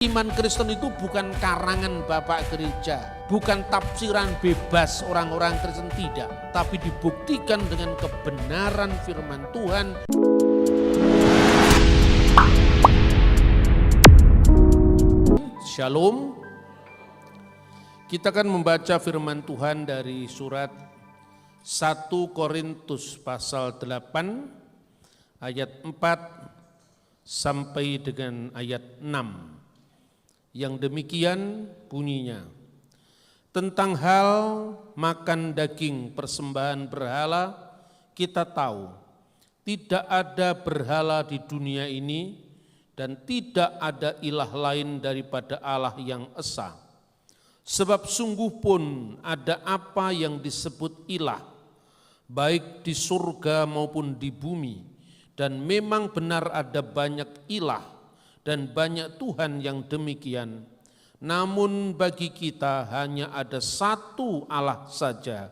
Iman Kristen itu bukan karangan Bapak Gereja, bukan tafsiran bebas orang-orang Kristen, tidak. Tapi dibuktikan dengan kebenaran firman Tuhan. Shalom. Kita akan membaca firman Tuhan dari surat 1 Korintus pasal 8 ayat 4 sampai dengan ayat 6. Yang demikian bunyinya, tentang hal makan daging persembahan berhala, kita tahu tidak ada berhala di dunia ini dan tidak ada ilah lain daripada Allah yang esa. Sebab sungguh pun ada apa yang disebut ilah, baik di surga maupun di bumi, dan memang benar ada banyak ilah dan banyak Tuhan yang demikian. Namun bagi kita hanya ada satu Allah saja,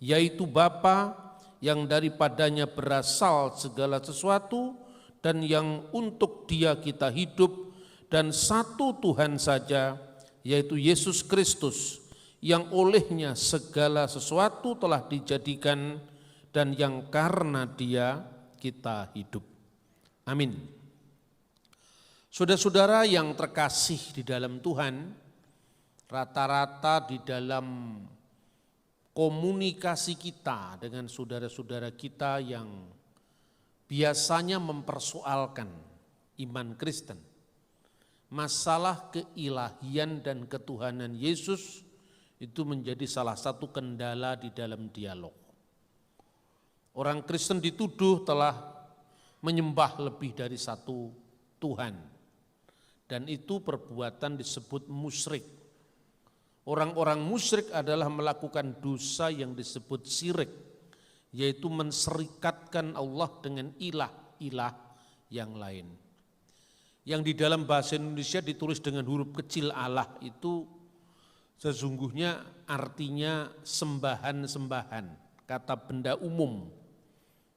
yaitu Bapa, yang daripadanya berasal segala sesuatu dan yang untuk Dia kita hidup, dan satu Tuhan saja, yaitu Yesus Kristus, yang olehnya segala sesuatu telah dijadikan dan yang karena Dia kita hidup. Amin. Saudara-saudara yang terkasih di dalam Tuhan, rata-rata di dalam komunikasi kita dengan saudara-saudara kita yang biasanya mempersoalkan iman Kristen, masalah keilahian dan ketuhanan Yesus itu menjadi salah satu kendala di dalam dialog. Orang Kristen dituduh telah menyembah lebih dari satu Tuhan. Dan itu perbuatan disebut musyrik. Orang-orang musyrik adalah melakukan dosa yang disebut syirik, yaitu menserikatkan Allah dengan ilah-ilah yang lain. Yang di dalam bahasa Indonesia ditulis dengan huruf kecil Allah itu sesungguhnya artinya sembahan-sembahan, kata benda umum,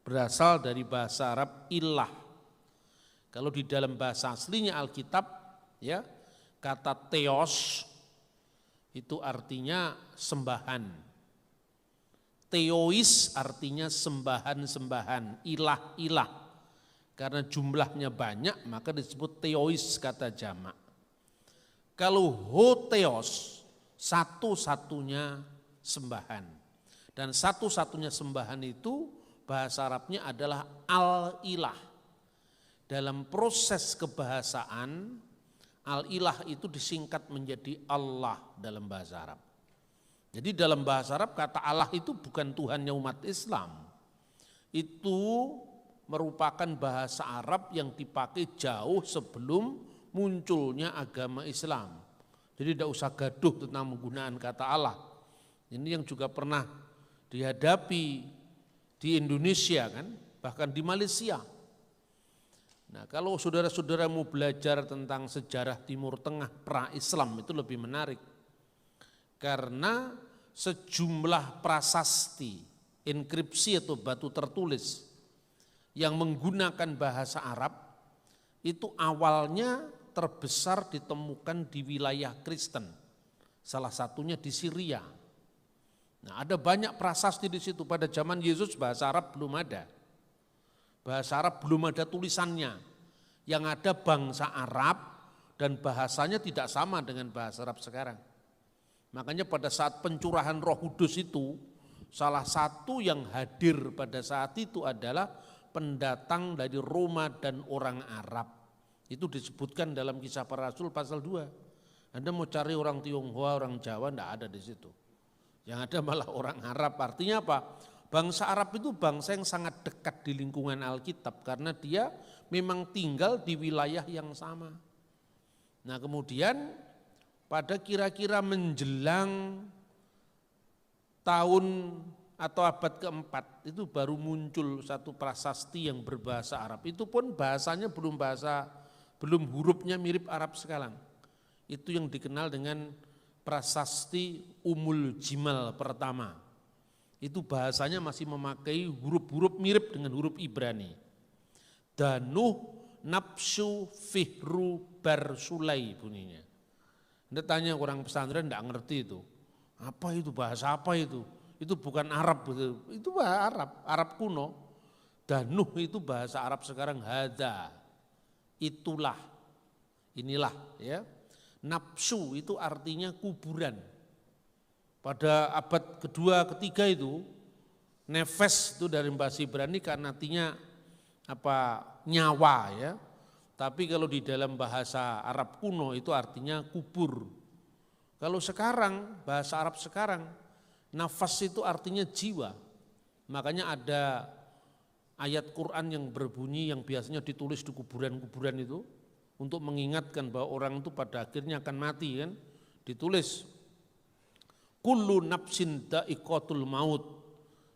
berasal dari bahasa Arab ilah. Kalau di dalam bahasa aslinya Alkitab, ya, kata theos itu artinya sembahan. Theois artinya sembahan-sembahan, ilah-ilah. Karena jumlahnya banyak maka disebut theois kata jamak. Kalau hotheos, satu-satunya sembahan. Dan satu-satunya sembahan itu bahasa Arabnya adalah al-ilah. Dalam proses kebahasaan, al-ilah itu disingkat menjadi Allah dalam bahasa Arab. Jadi dalam bahasa Arab kata Allah itu bukan Tuhannya umat Islam. Itu merupakan bahasa Arab yang dipakai jauh sebelum munculnya agama Islam. Jadi tidak usah gaduh tentang penggunaan kata Allah. Ini yang juga pernah dihadapi di Indonesia kan, bahkan di Malaysia. Nah, kalau saudara-saudara mau belajar tentang sejarah Timur Tengah pra-Islam itu lebih menarik. Karena sejumlah prasasti, inskripsi atau batu tertulis yang menggunakan bahasa Arab itu awalnya terbesar ditemukan di wilayah Kristen. Salah satunya di Syria. Nah, ada banyak prasasti di situ. Pada zaman Yesus bahasa Arab belum ada. Bahasa Arab belum ada tulisannya, yang ada bangsa Arab dan bahasanya tidak sama dengan bahasa Arab sekarang. Makanya pada saat pencurahan Roh Kudus itu, salah satu yang hadir pada saat itu adalah pendatang dari Roma dan orang Arab. Itu disebutkan dalam Kisah Para Rasul pasal 2. Anda mau cari orang Tionghoa, orang Jawa, tidak ada di situ. Yang ada malah orang Arab. Artinya apa? Bangsa Arab itu bangsa yang sangat dekat di lingkungan Alkitab karena dia memang tinggal di wilayah yang sama. Nah, kemudian pada kira-kira menjelang tahun atau abad keempat itu baru muncul satu prasasti yang berbahasa Arab. Itu pun bahasanya belum hurufnya mirip Arab sekarang. Itu yang dikenal dengan prasasti Umul Jimal pertama. Itu bahasanya masih memakai huruf-huruf mirip dengan huruf Ibrani. Danuh nafsu fihru barsulai bunyinya. Anda tanya orang pesantren enggak ngerti itu. Apa itu, bahasa apa itu? Itu bukan Arab, itu bahasa Arab kuno. Danuh itu bahasa Arab sekarang hada, itulah, inilah ya. Nafsu itu artinya kuburan. Pada abad kedua, ketiga itu, nefes itu dari bahasa Ibrani kan artinya nyawa ya. Tapi kalau di dalam bahasa Arab kuno itu artinya kubur. Kalau sekarang, bahasa Arab sekarang, nafas itu artinya jiwa. Makanya ada ayat Quran yang berbunyi yang biasanya ditulis di kuburan-kuburan itu untuk mengingatkan bahwa orang itu pada akhirnya akan mati kan. Ditulis kullu nafsin dha'iqatul maut.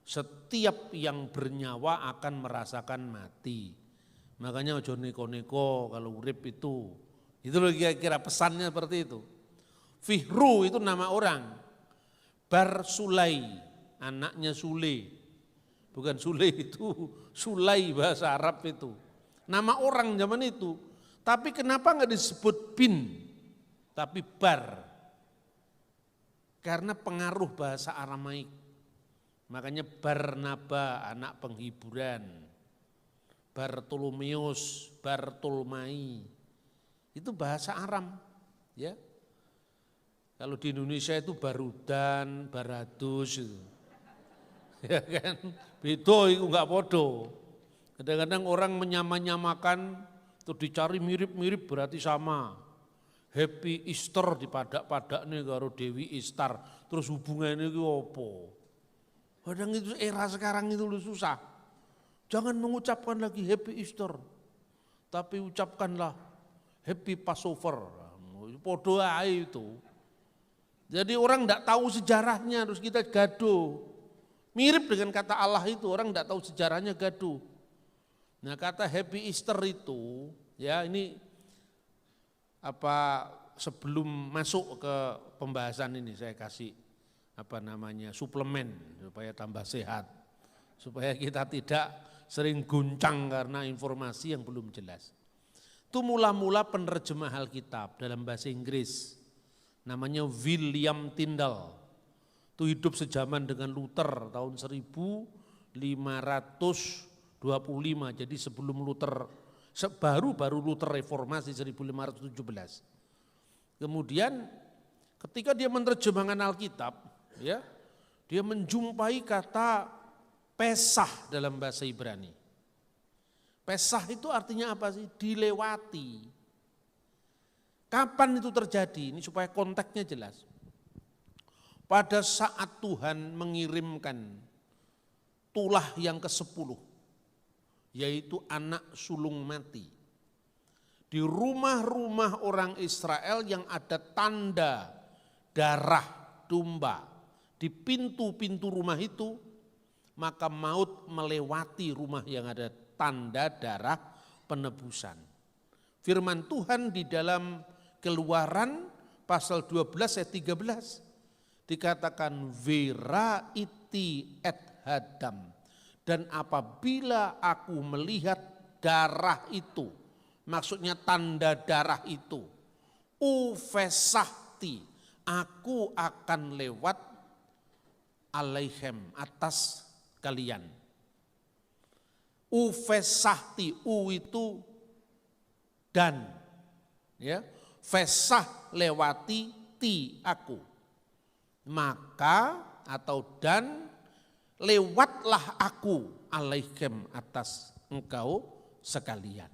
Setiap yang bernyawa akan merasakan mati. Makanya ojo neko-neko kalau urip itu. Itu loh kira-kira pesannya seperti itu. Fihru itu nama orang. Barsulai, anaknya Sule. Bukan Sule itu, Sulai bahasa Arab itu. Nama orang zaman itu. Tapi kenapa enggak disebut bin, tapi bar? Karena pengaruh bahasa Aramaik. Makanya Barnaba, anak penghiburan. Bartolomeus, Bartolmai. Itu bahasa Aram, ya. Kalau di Indonesia itu Barudan, Baradus itu. Ya kan, beda itu enggak podo. Kadang-kadang orang menyamakan terus dicari mirip-mirip berarti sama. Happy Easter dipadak-padak nih karo Dewi Istar, terus hubungannya itu apa? Kadang itu era sekarang itu susah. Jangan mengucapkan lagi Happy Easter, tapi ucapkanlah Happy Passover. Podo ae itu. Jadi orang enggak tahu sejarahnya terus kita gaduh. Mirip dengan kata Allah itu, orang enggak tahu sejarahnya gaduh. Nah kata Happy Easter itu, ya ini sebelum masuk ke pembahasan ini saya kasih suplemen supaya tambah sehat. Supaya kita tidak sering guncang karena informasi yang belum jelas. Itu mula-mula penerjemah Alkitab dalam bahasa Inggris, namanya William Tyndale. Itu hidup sejaman dengan Luther tahun 1525, jadi sebelum Luther, baru Luther reformasi 1517. Kemudian ketika dia menerjemahkan Alkitab, ya, dia menjumpai kata Pesah dalam bahasa Ibrani. Pesah itu artinya apa sih? Dilewati. Kapan itu terjadi? Ini supaya konteksnya jelas. Pada saat Tuhan mengirimkan tulah yang ke-10, yaitu anak sulung mati. Di rumah-rumah orang Israel yang ada tanda darah domba, di pintu-pintu rumah itu, maka maut melewati rumah yang ada tanda darah penebusan. Firman Tuhan di dalam Keluaran pasal 12 ayat 13 dikatakan vera iti et hadam, dan apabila aku melihat darah itu, maksudnya tanda darah itu, ufesahti, aku akan lewat alaihem, atas kalian. Ufesahti, u itu dan, ya, fesah lewati ti aku. Maka atau dan lewatlah aku alaihem, atas engkau sekalian.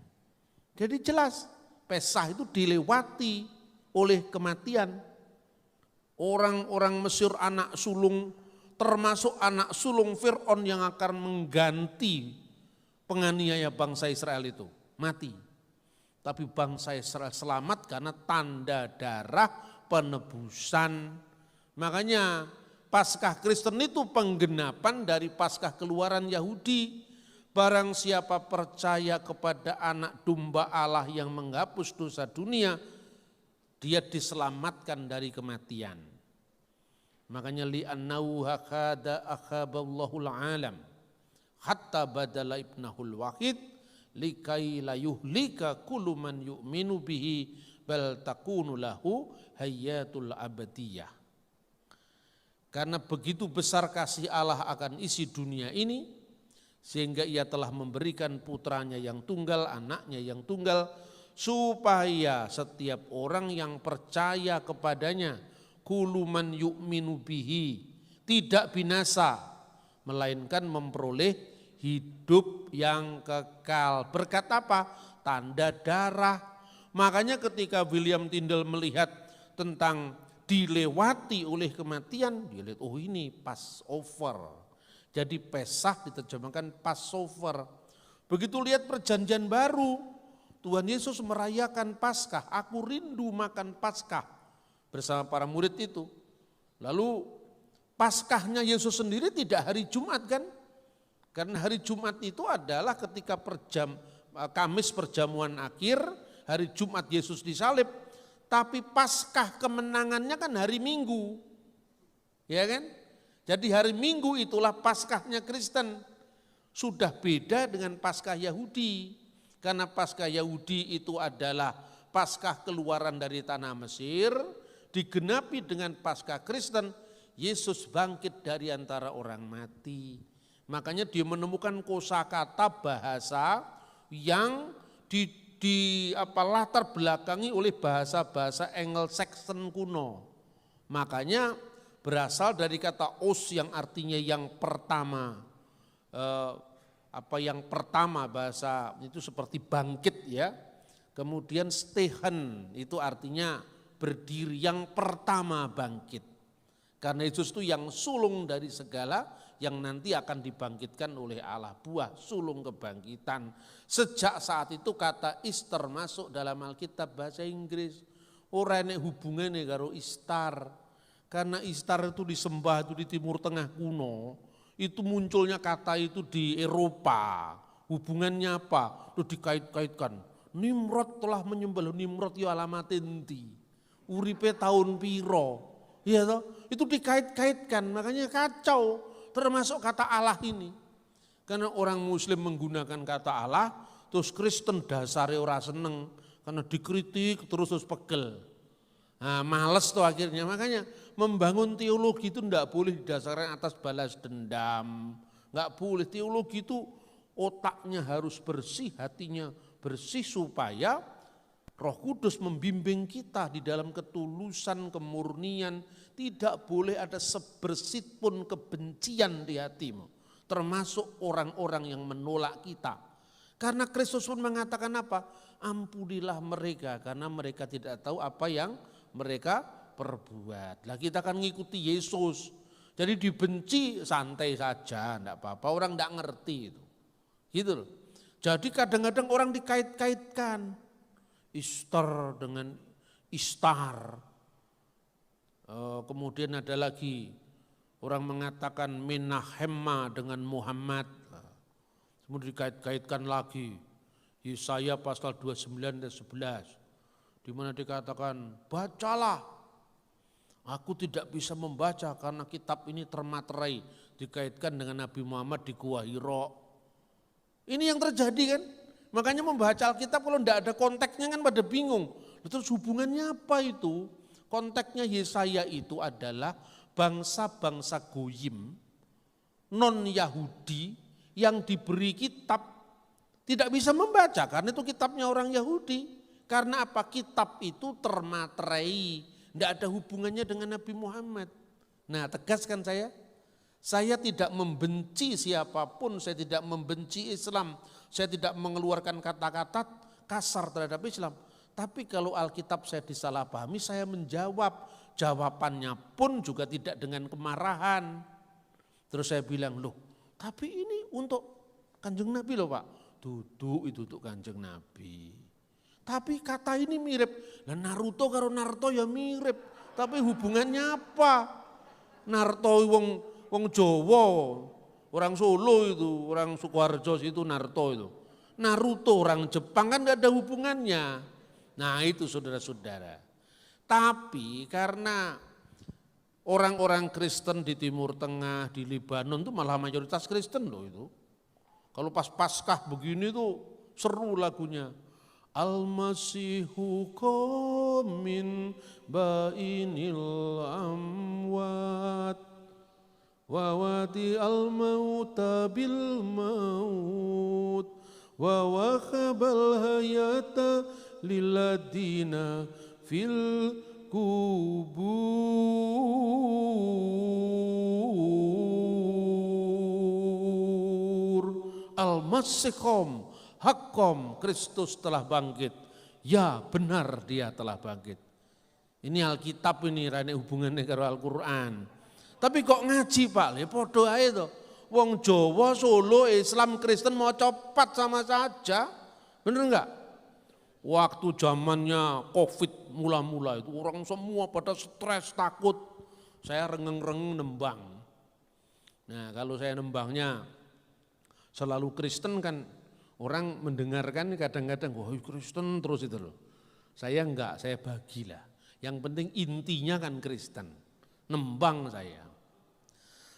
Jadi jelas Pesah itu dilewati oleh kematian. Orang-orang Mesir anak sulung, termasuk anak sulung Fir'aun yang akan mengganti penganiaya bangsa Israel itu, mati. Tapi bangsa Israel selamat karena tanda darah penebusan. Makanya Paskah Kristen itu penggenapan dari Paskah Keluaran Yahudi. Barang siapa percaya kepada anak domba Allah yang menghapus dosa dunia, dia diselamatkan dari kematian. Makanya li'annahu hakada akhaballahul alam hatta badala ibnahul wahid likai la yuhlika kullu man yu'minu bihi bal takunu lahu hayatul abadiyah. Karena begitu besar kasih Allah akan isi dunia ini, sehingga ia telah memberikan putranya yang tunggal, anaknya yang tunggal, supaya setiap orang yang percaya kepadanya, kullu man yu'minu bihi, tidak binasa, melainkan memperoleh hidup yang kekal. Berkat apa? Tanda darah. Makanya ketika William Tyndale melihat tentang dilewati oleh kematian, dia lihat, oh ini Passover. Jadi Pesah diterjemahkan Passover. Begitu lihat perjanjian baru, Tuhan Yesus merayakan Paskah. Aku rindu makan Paskah bersama para murid itu. Lalu Paskahnya Yesus sendiri tidak hari Jumat kan? Karena hari Jumat itu adalah ketika Kamis perjamuan akhir, hari Jumat Yesus disalib. Tapi Paskah kemenangannya kan hari Minggu, ya kan? Jadi hari Minggu itulah Paskahnya Kristen. Sudah beda dengan Paskah Yahudi. Karena Paskah Yahudi itu adalah Paskah keluaran dari tanah Mesir, digenapi dengan Paskah Kristen, Yesus bangkit dari antara orang mati. Makanya dia menemukan kosakata bahasa yang latar belakangi oleh bahasa-bahasa Anglo-Saxon kuno. Makanya berasal dari kata os yang artinya yang pertama. Yang pertama bahasa itu seperti bangkit ya. Kemudian stehen itu artinya berdiri, yang pertama bangkit. Karena Yesus itu yang sulung dari segala, yang nanti akan dibangkitkan oleh Allah, buah sulung kebangkitan. Sejak saat itu kata Easter masuk dalam Alkitab bahasa Inggris. Ora enek hubungannya karo Istar. Karena Istar itu disembah itu di Timur Tengah kuno. Itu munculnya kata itu di Eropa. Hubungannya apa? Itu dikait-kaitkan. Nimrod telah menyembah. Nimrod ya alamat enti. Uripe tahun piro. Ya toh? Itu dikait-kaitkan. Makanya kacau. Termasuk kata Allah ini. Karena orang Muslim menggunakan kata Allah, terus Kristen dasarnya ora seneng. Karena dikritik terus pegel. Nah, males tuh akhirnya. Makanya membangun teologi itu enggak boleh didasarkan atas balas dendam. Enggak boleh, teologi itu otaknya harus bersih, hatinya bersih supaya Roh Kudus membimbing kita di dalam ketulusan, kemurnian. Tidak boleh ada sebersit pun kebencian di hatimu. Termasuk orang-orang yang menolak kita. Karena Kristus pun mengatakan apa? Ampunilah mereka karena mereka tidak tahu apa yang mereka perbuat. Lah kita akan mengikuti Yesus. Jadi dibenci santai saja, enggak apa-apa. Orang enggak ngerti itu. Gitu loh. Jadi kadang-kadang orang dikait-kaitkan. Easter dengan Istar. Kemudian ada lagi orang mengatakan Menahemma dengan Muhammad. Kemudian dikait-kaitkan lagi Yesaya pasal 29 dan 11. Di mana dikatakan bacalah. Aku tidak bisa membaca karena kitab ini termaterai. Dikaitkan dengan Nabi Muhammad di Gua Hira. Ini yang terjadi kan. Makanya membaca Alkitab kalau tidak ada konteksnya kan pada bingung. Terus hubungannya apa itu? Konteksnya Yesaya itu adalah bangsa-bangsa Goyim, non-Yahudi yang diberi kitab tidak bisa membaca karena itu kitabnya orang Yahudi. Karena apa? Kitab itu termaterai, tidak ada hubungannya dengan Nabi Muhammad. Nah, tegaskan saya tidak membenci siapapun, saya tidak membenci Islam, saya tidak mengeluarkan kata-kata kasar terhadap Islam. Tapi kalau Alkitab saya disalahpahami, saya menjawab. Jawabannya pun juga tidak dengan kemarahan. Terus saya bilang, loh tapi ini untuk Kanjeng Nabi loh Pak. Duduk itu untuk Kanjeng Nabi. Tapi kata ini mirip. Nah Naruto karo Naruto ya mirip. Tapi hubungannya apa? Naruto wong Jawa, orang Solo itu, orang Sukoharjo itu Naruto itu. Naruto orang Jepang kan gak ada hubungannya. Nah itu saudara-saudara. Tapi karena orang-orang Kristen di Timur Tengah, di Libanon itu malah mayoritas Kristen loh itu. Kalau pas Paskah begini tuh seru lagunya. Al-Masihu min bainil amwat wa wadi al-mauta bil maut wa wakhabal hayata lilladina fil kubur. Al-Masihum Hakom, Kristus telah bangkit. Ya benar dia telah bangkit. Ini Alkitab ini, rane hubungannya dengan Al-Quran. Tapi kok ngaji Pak, ya podo aja tuh. Wong Jawa, Solo, Islam, Kristen mau cepat sama saja. Bener enggak? Waktu zamannya COVID mula-mula itu orang semua pada stres, takut. Saya rengeng-rengeng nembang. Nah kalau saya nembangnya selalu Kristen kan, orang mendengarkan kadang-kadang, wah Kristen terus itu loh. Saya enggak, saya bagilah. Yang penting intinya kan Kristen. Nembang saya.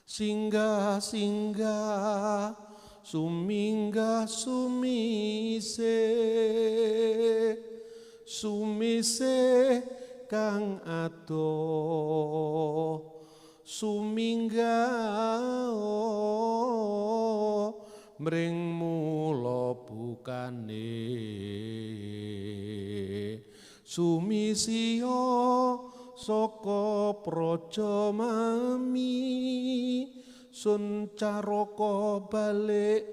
Singgah-singgah, suminggah sumise, sumise kang adoh, suminggah mring mula bukane, sumisio saka praja mami, sun caraka balik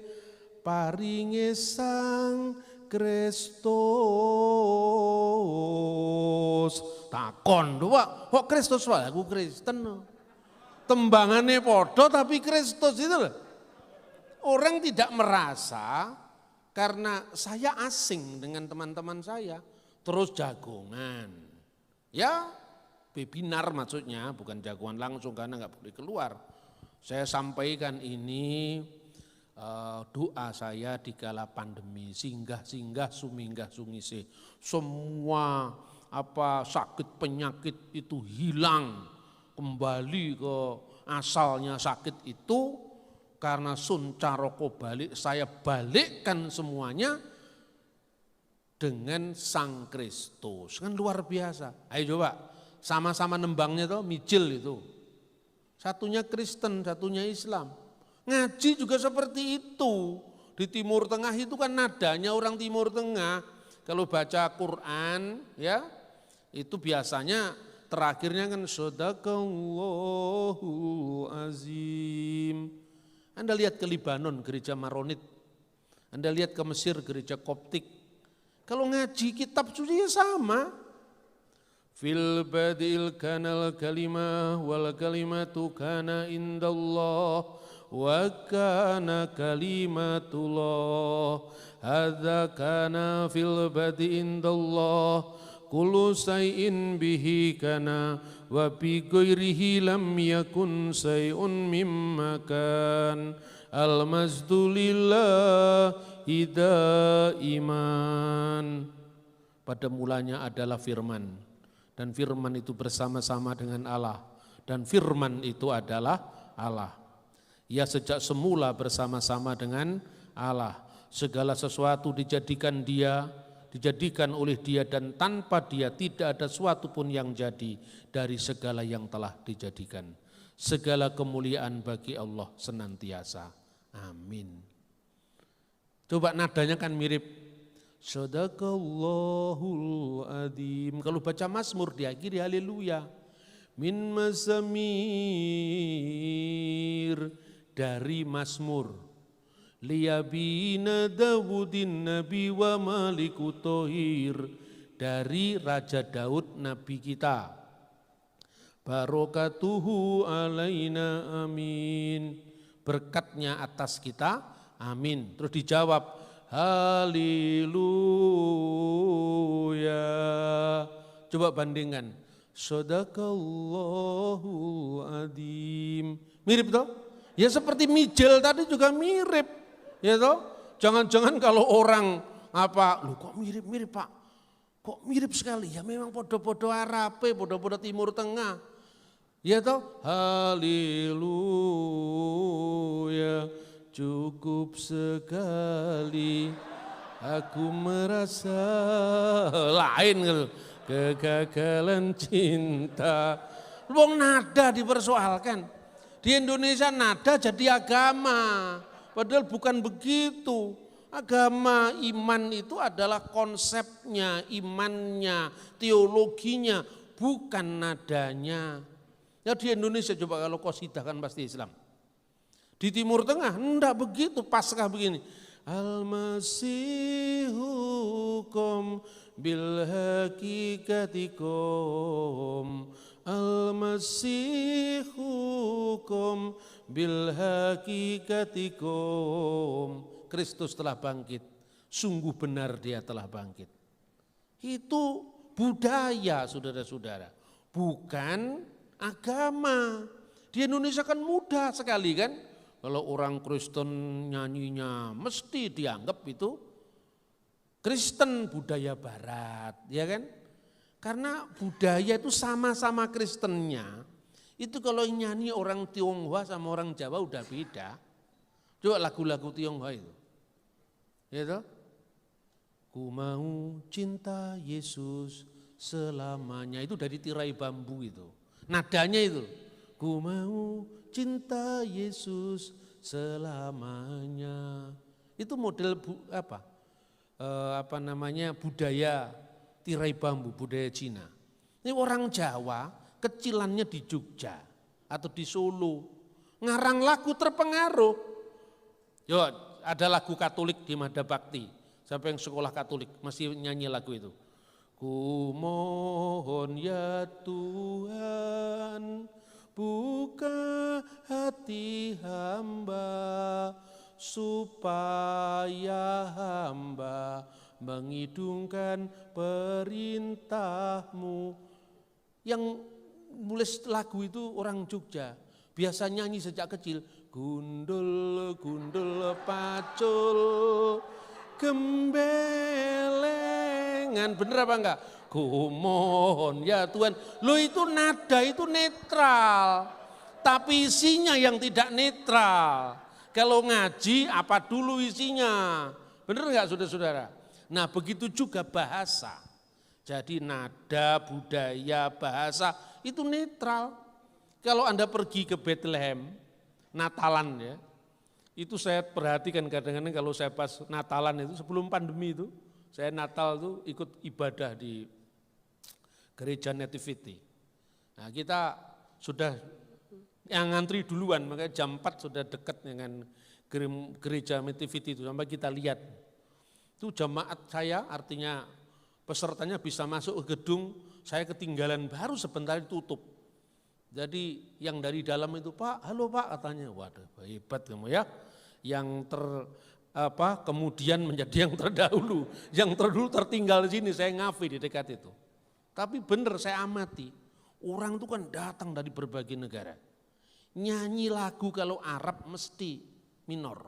paringe Sang Kristus. Takon lho Pak, kok Kristus wae aku Kristen. Tembangane padha tapi Kristus itu loh. Orang tidak merasa karena saya asing dengan teman-teman saya, terus jagongan. Ya, webinar maksudnya, bukan jagoan langsung karena nggak boleh keluar. Saya sampaikan ini doa saya di kala pandemi, singgah-singgah suminggah sungise. Semua sakit penyakit itu hilang, kembali ke asalnya sakit itu. Karena sun caroko balik, saya balikkan semuanya dengan Sang Kristus. Kan luar biasa. Ayo coba, sama-sama nembangnya tuh, mijil itu. Satunya Kristen, satunya Islam. Ngaji juga seperti itu. Di Timur Tengah itu kan nadanya orang Timur Tengah. Kalau baca Quran, ya itu biasanya terakhirnya kan Shadaqallahul Azim. Anda lihat ke Libanon, gereja Maronit. Anda lihat ke Mesir, gereja Koptik. Kalau ngaji kitab suci ya sama. Fil badil kanal kalimah wal kalimatu kana indallah wa kana kalimatullah. Hadza kana fil badi indallah. Kullu say'in bihi kana wa bi ghairihi lam yakun say'un mimma kan al-mazdu lillahi daiman. Pada mulanya adalah firman, dan firman itu bersama-sama dengan Allah, dan firman itu adalah Allah. Ia sejak semula bersama-sama dengan Allah. Segala sesuatu dijadikan oleh dia, dan tanpa dia tidak ada suatu pun yang jadi dari segala yang telah dijadikan. Segala kemuliaan bagi Allah senantiasa. Amin. Coba nadanya kan mirip. Shadaqallahul Adzim. Kalau baca Mazmur diakhiri haleluya. Min mazamir, dari Mazmur. Liyabina Dawudin Nabi wa Maliku Tohir, dari Raja Daud Nabi kita. Barokatuhu alaina amin, berkatnya atas kita amin. Terus dijawab haleluya. Coba bandingkan. Shadaqallahul Adzim. Mirip toh? Ya seperti mijil tadi juga mirip. Ya toh, jangan-jangan kalau orang lu kok mirip-mirip Pak, kok mirip sekali, ya memang podo-podo Arabe, podo-podo Timur Tengah. Ya toh, haleluya, cukup sekali, Aku merasa lain gitu. Kegagalan cinta. Wong nada dipersoalkan. Di Indonesia nada jadi agama. Padahal bukan begitu. Agama, iman itu adalah konsepnya, imannya, teologinya, bukan nadanya. Ya di Indonesia coba kalau qasidah kan pasti Islam. Di Timur Tengah enggak begitu, Paskah begini. Al-Masihukum bil hakikatikum, Al-Masihukum bil hakikatikum. Kristus telah bangkit, sungguh benar dia telah bangkit. Itu budaya saudara-saudara, bukan agama. Di Indonesia kan mudah sekali kan. Kalau orang Kristen nyanyinya mesti dianggap itu Kristen budaya barat, ya kan? Karena budaya itu sama-sama Kristennya. Itu kalau nyanyi orang Tionghoa sama orang Jawa udah beda. Coba lagu-lagu Tionghoa itu. Ya toh? Ku mau cinta Yesus selamanya. Itu dari tirai bambu itu. Nadanya itu. Ku mau cinta Yesus selamanya. Itu model budaya tirai bambu, budaya Cina. Ini orang Jawa kecilannya di Jogja atau di Solo. Ngarang lagu terpengaruh. Yo, ada lagu Katolik di Mada Bakti. Siapa yang sekolah Katolik masih nyanyi lagu itu. Ku mohon ya Tuhan, buka hati hamba, supaya hamba mengidungkan perintahmu. Yang nulis lagu itu orang Jogja, biasa nyanyi sejak kecil. Gundul, gundul pacul, gembelengan. Bener apa enggak? Ku mohon ya Tuhan. Lo itu nada itu netral, tapi isinya yang tidak netral. Kalau ngaji apa dulu isinya? Bener enggak saudara-saudara? Nah begitu juga bahasa. Jadi nada, budaya, bahasa itu netral. Kalau Anda pergi ke Bethlehem, Natalan ya, itu saya perhatikan kadang-kadang kalau saya pas Natalan itu sebelum pandemi itu, saya Natal itu ikut ibadah di gereja Nativity. Nah kita sudah yang ngantri duluan, makanya jam 4 sudah dekat dengan gereja Nativity itu, sampai kita lihat. Itu jamaat saya, artinya pesertanya bisa masuk ke gedung, saya ketinggalan baru sebentar ditutup. Jadi yang dari dalam itu, Pak, halo Pak, katanya, waduh hebat kamu ya. Yang kemudian menjadi yang terdahulu tertinggal di sini, saya ngafi di dekat itu. Tapi benar saya amati, orang itu kan datang dari berbagai negara. Nyanyi lagu kalau Arab mesti minor.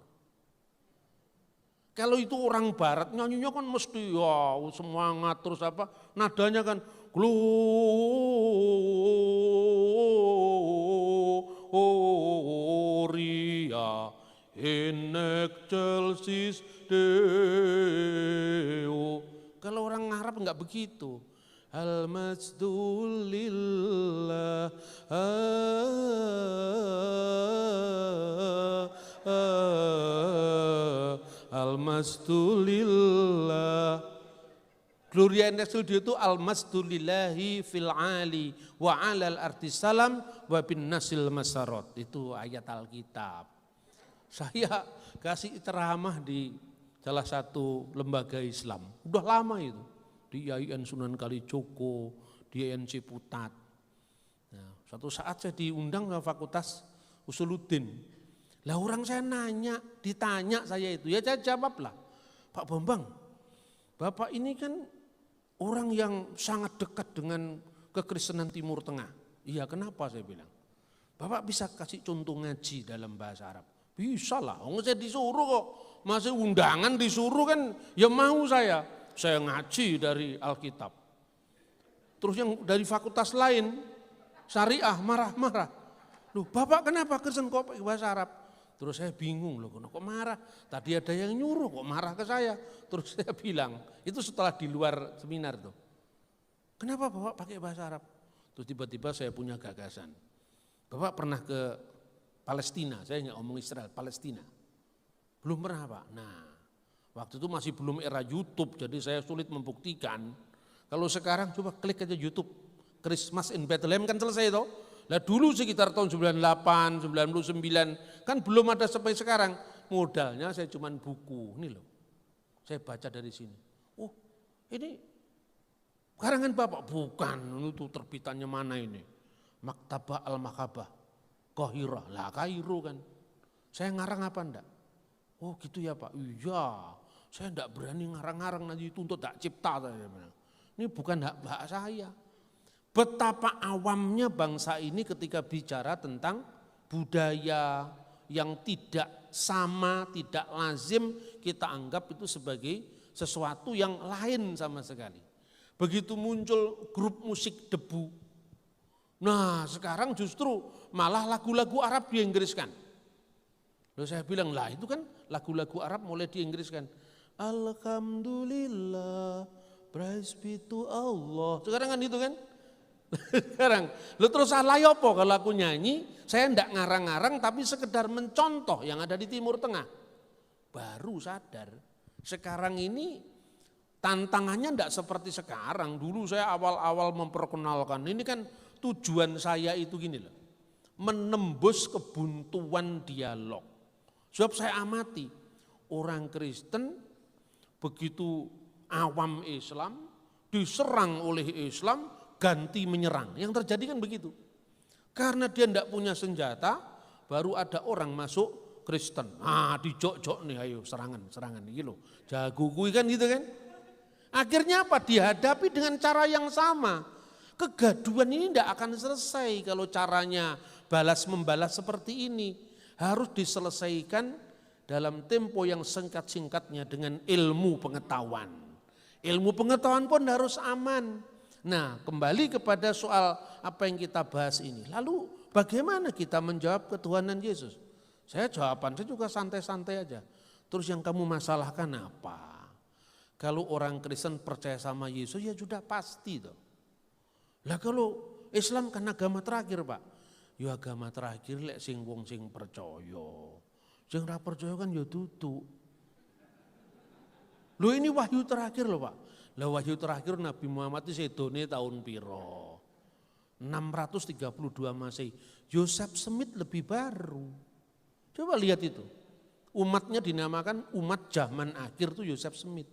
Kalau itu orang barat nyanyinya kan mesti ya semangat terus apa, nadanya kan Gloria in excelsis Deo. Kalau orang Arab enggak begitu. Al-Majdulillah Al-Majdulillah. Gloria in excelsis itu al-masdulillahi fil ali wa alal arti salam wa bin nasil masarot. Itu ayat Alkitab. Saya kasih ceramah di salah satu lembaga Islam. Udah lama itu. Di IAIN Sunan Kalijogo, di IAIN Ciputat. Nah, suatu saat saya diundang ke Fakultas Usuluddin. Lah orang saya ditanya saya itu, ya saya jawablah. Pak Bambang, Bapak ini kan orang yang sangat dekat dengan kekristenan Timur Tengah. Iya, kenapa saya bilang? Bapak bisa kasih contoh ngaji dalam bahasa Arab? Bisa lah, saya disuruh kok. Masih undangan disuruh kan, ya mau saya. Saya ngaji dari Alkitab. Terus yang dari fakultas lain, syariah marah-marah. Loh Bapak kenapa Kristen kok pakai bahasa Arab? Terus saya bingung loh, kok marah? Tadi ada yang nyuruh kok marah ke saya. Terus saya bilang, itu setelah di luar seminar tuh. Kenapa Bapak pakai bahasa Arab? Terus tiba-tiba saya punya gagasan. Bapak pernah ke Palestina, saya nggak ngomong Israel, Palestina. Belum pernah Pak. Nah, waktu itu masih belum era YouTube, jadi saya sulit membuktikan. Kalau sekarang coba klik aja YouTube, Christmas in Bethlehem kan selesai toh. Nah dulu sekitar tahun 98, 99, kan belum ada sampai sekarang. Modalnya saya cuman buku, ini loh. Saya baca dari sini. Oh ini karangan Bapak? Bukan, itu terbitannya mana ini? Maktabah Al-Makhabah, Qahirah. Lah Kairo kan. Saya ngarang apa enggak? Oh gitu ya Pak, iya. Saya enggak berani ngarang-ngarang, nanti dituntut hak cipta. Ini bukan hak saya. Betapa awamnya bangsa ini ketika bicara tentang budaya yang tidak sama, tidak lazim, kita anggap itu sebagai sesuatu yang lain sama sekali. Begitu muncul grup musik debu, nah sekarang justru malah lagu-lagu Arab diinggriskan. Lalu saya bilang, lah itu kan lagu-lagu Arab mulai diinggriskan. Alhamdulillah, praise be to Allah. Sekarang kan itu kan. Sekarang, lu terus salah apa kalau aku nyanyi, saya enggak ngarang-ngarang tapi sekedar mencontoh yang ada di Timur Tengah. Baru sadar, sekarang ini tantangannya enggak seperti sekarang. Dulu saya awal-awal memperkenalkan, ini kan tujuan saya itu gini loh, menembus kebuntuan dialog. Sebab saya amati, orang Kristen begitu awam Islam, diserang oleh Islam, ganti menyerang. Yang terjadi kan begitu. Karena dia tidak punya senjata, baru ada orang masuk Kristen. Ah, dijok-jok nih, ayo serangan gitu. Jago kui kan gitu kan. Akhirnya apa? Dihadapi dengan cara yang sama. Kegaduhan ini tidak akan selesai kalau caranya balas-membalas seperti ini. Harus diselesaikan dalam tempo yang singkat-singkatnya dengan ilmu pengetahuan. Ilmu pengetahuan pun harus aman. Nah, kembali kepada soal apa yang kita bahas ini. Lalu bagaimana kita menjawab ketuhanan Yesus? Saya jawaban saya juga santai-santai aja. Terus yang kamu masalahkan apa? Kalau orang Kristen percaya sama Yesus ya sudah pasti toh. Lah kalau Islam kan agama terakhir Pak. Ya agama terakhir lek sing wong sing percaya. Sing ora percaya kan ya tutu. Loh ini wahyu terakhir loh Pak. Lah wahyu terakhir Nabi Muhammad itu sedone tahun piro? 632 Masehi. Joseph Smith lebih baru. Coba lihat itu. Umatnya dinamakan umat zaman akhir itu Joseph Smith.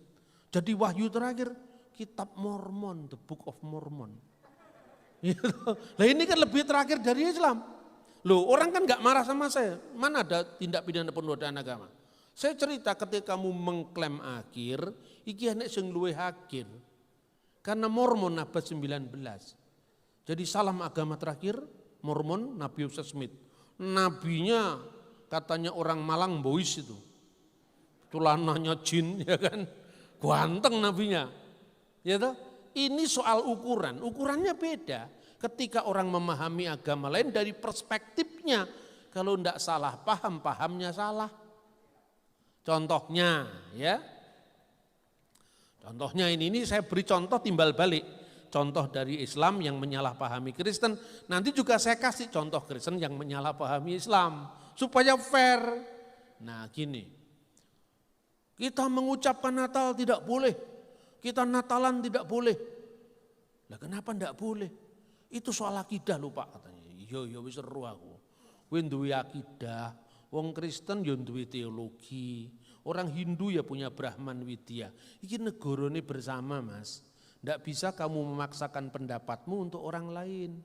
Jadi wahyu terakhir kitab Mormon, the Book of Mormon. Lah ini kan lebih terakhir dari Islam. Loh orang kan gak marah sama saya. Mana ada tindak pidana penodaan agama? Saya cerita ketika kamu mengklaim akhir, iki enek sing luwih akhir. Karena Mormon abad 19. Jadi salam agama terakhir Mormon Nabi Joseph Smith. Nabinya katanya orang Malang Bois itu. Tulanannya jin ya kan. Ganteng nabinya. Ya toh? Ini soal ukuran. Ukurannya beda. Ketika orang memahami agama lain dari perspektifnya. Kalau tidak salah paham, pahamnya salah. Contohnya ya, contohnya ini saya beri contoh timbal balik. Contoh dari Islam yang menyalahpahami Kristen, nanti juga saya kasih contoh Kristen yang menyalahpahami Islam. Supaya fair. Nah gini, kita mengucapkan Natal tidak boleh, kita Natalan tidak boleh. Lah kenapa tidak boleh? Itu soal akidah lho Pak katanya. Iya wis seru aku. Kowe duwe akidah. Wong Kristen ya duwe teologi, orang Hindu ya punya Brahman Widya. Iki negarane bersama Mas. Ndak bisa kamu memaksakan pendapatmu untuk orang lain.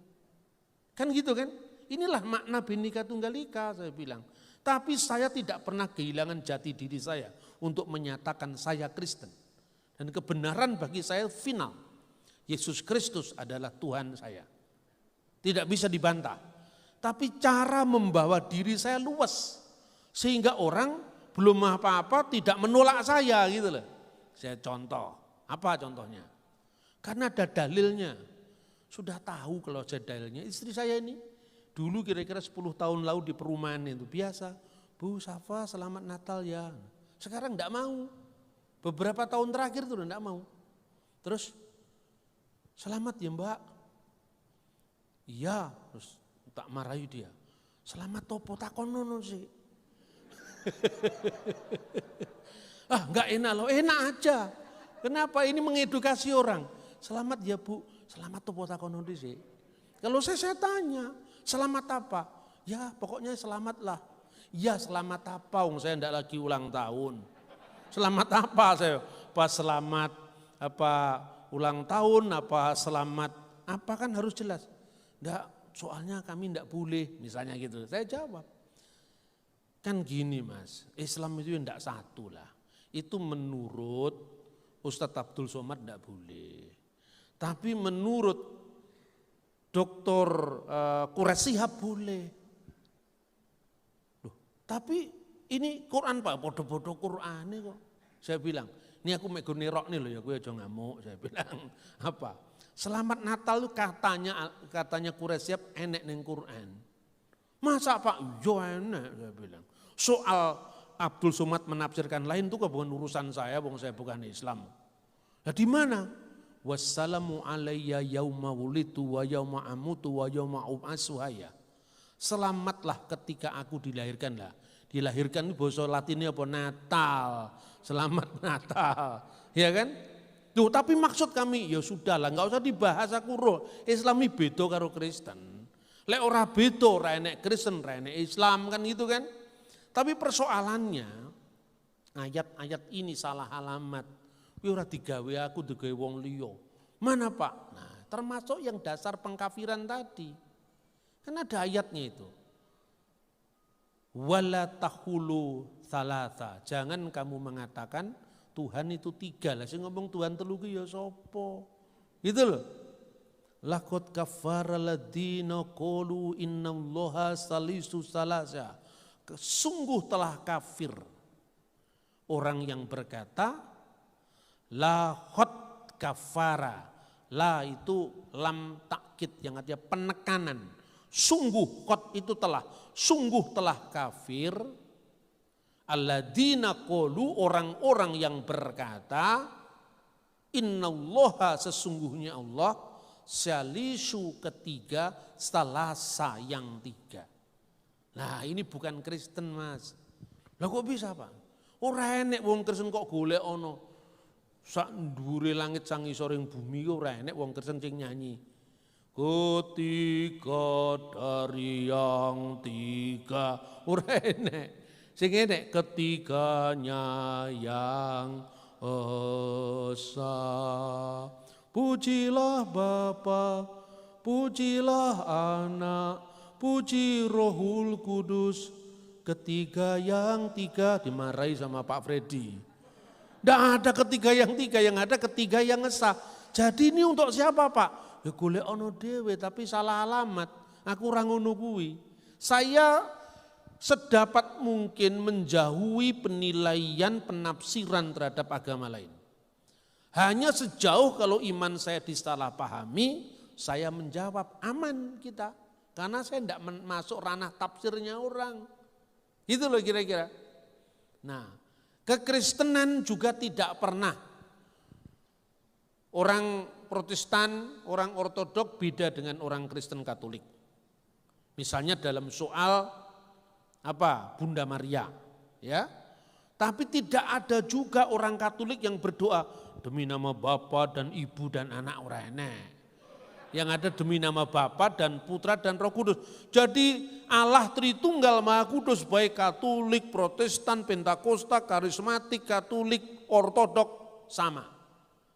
Kan gitu kan? Inilah makna Bhinneka Tunggal Ika saya bilang. Tapi saya tidak pernah kehilangan jati diri saya untuk menyatakan saya Kristen. Dan kebenaran bagi saya final. Yesus Kristus adalah Tuhan saya. Tidak bisa dibantah. Tapi cara membawa diri saya luas. Sehingga orang belum apa-apa tidak menolak saya gitu loh. Saya contoh, apa contohnya? Karena ada dalilnya. Sudah tahu kalau ada dalilnya. Istri saya ini dulu kira-kira 10 tahun lalu di perumahan itu biasa. Bu Safa selamat Natal ya. Sekarang enggak mau. Beberapa tahun terakhir tuh enggak mau. Terus selamat ya Mbak. Iya, terus tak marahi dia. Selamat topo takonono sih. Enggak enak loh, enak aja. Kenapa? Ini mengedukasi orang. Selamat ya Bu, selamat topo takonono sih. Kalau saya tanya, selamat apa? Ya pokoknya selamatlah. Ya selamat apa? Saya enggak lagi ulang tahun. Selamat apa saya? Pas selamat apa ulang tahun, apa selamat apa kan harus jelas. Enggak, soalnya kami enggak boleh, misalnya gitu. Saya jawab. Kan gini Mas, Islam itu enggak satu lah. Itu menurut Ustadz Abdul Somad enggak boleh. Tapi menurut Dr. Quraish Shihab boleh. Loh, tapi ini Quran Pak, bodoh-bodoh Quran ini kok. Saya bilang, ini aku mek nerok nih loh ya, gue aja ngamuk. Saya bilang, apa? Selamat Natal itu katanya Quraish Shihab enek ning Quran. Masa Pak? Yo enek, saya bilang. Soal Abdul Somad menafsirkan lain itu bukan urusan saya, saya bukan Islam. Nah di mana? Wassalamu alayya yauma wulitu wa yauma amutu wa yauma ub'atsu hayya. Selamatlah ketika aku dilahirkan lah. Dilahirkan ini bahasa Latinnya apa? Natal. Selamat Natal. Ya kan? Tuh, tapi maksud kami ya sudahlah, enggak usah dibahas aku roh. Islami beda karo Kristen. Lek ora beda, ora enek Kristen, ora enek Islam kan gitu kan? Tapi persoalannya ayat-ayat ini salah alamat. Kuwi ora digawe aku, digawe wong liya. Mana Pak? Nah, termasuk yang dasar pengkafiran tadi. Kan ada ayatnya itu. Wala tahulu salasa. Jangan kamu mengatakan Tuhan itu tiga. Lah sing ngomong Tuhan telu ki ya sapa? Gitu loh. Laqad kafara alladziina qalu innallaha salisu salasa. Sungguh telah kafir orang yang berkata la hot kafara, la itu lam takkid yang artinya penekanan. Sungguh hot itu telah, sungguh telah kafir. Alladzina qalu orang-orang yang berkata innallaha sesungguhnya Allah salisu ketiga salasa yang tiga. Nah ini bukan Kristen Mas. Lah kok bisa Pak? Ora enek wong Kristen kok golek ono. Sak ndure langit sang isoring bumi kok ora enek wong Kristen sing nyanyi. Ketiga dari yang tiga ora enek. Sing enek ketiganya yang esa. Pujilah Bapa, pujilah Anak, puji Rohul Kudus. Ketiga yang tiga dimarahi sama Pak Freddy. Tidak ada ketiga yang tiga, yang ada ketiga yang esa. Jadi ini untuk siapa Pak? Ya golek ono dhewe tapi salah alamat. Aku ora ngono kuwi. Saya sedapat mungkin menjauhi penilaian penafsiran terhadap agama lain. Hanya sejauh kalau iman saya disalahpahami, saya menjawab aman kita. Karena saya tidak masuk ranah tafsirnya orang. Itu loh kira-kira. Nah, kekristenan juga tidak pernah. Orang Protestan, orang Ortodok beda dengan orang Kristen Katolik. Misalnya dalam soal apa? Bunda Maria, ya. Tapi tidak ada juga orang Katolik yang berdoa demi nama Bapa dan Ibu dan Anak ora enek. Yang ada demi nama Bapa dan Putra dan Roh Kudus. Jadi Allah Tritunggal Maha Kudus baik Katolik, Protestan, Pentakosta, Karismatik, Katolik, Ortodok sama.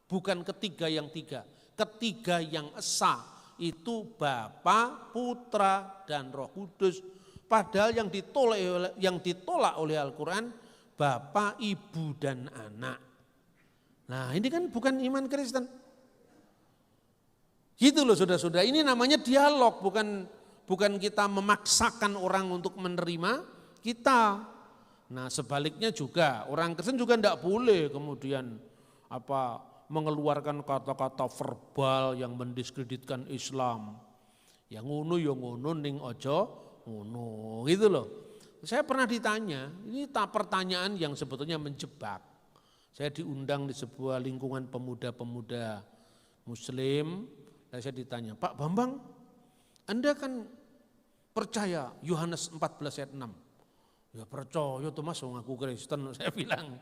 Bukan ketiga yang tiga. Ketiga yang esa itu Bapa, Putra dan Roh Kudus. Padahal yang ditolak oleh Al-Quran Bapa, Ibu dan Anak. Nah ini kan bukan iman Kristen. Gitu loh saudara-saudara, ini namanya dialog, bukan kita memaksakan orang untuk menerima kita. Nah sebaliknya juga, orang Kristen juga tidak boleh kemudian mengeluarkan kata-kata verbal yang mendiskreditkan Islam. Yang ngono ya ngono ning ojo ngono gitu loh. Saya pernah ditanya, ini pertanyaan yang sebetulnya menjebak. Saya diundang di sebuah lingkungan pemuda-pemuda Muslim, dan saya ditanya, Pak Bambang, Anda kan percaya Yohanes 14 ayat 6? Ya percaya tuh Mas, aku Kristen. Saya bilang,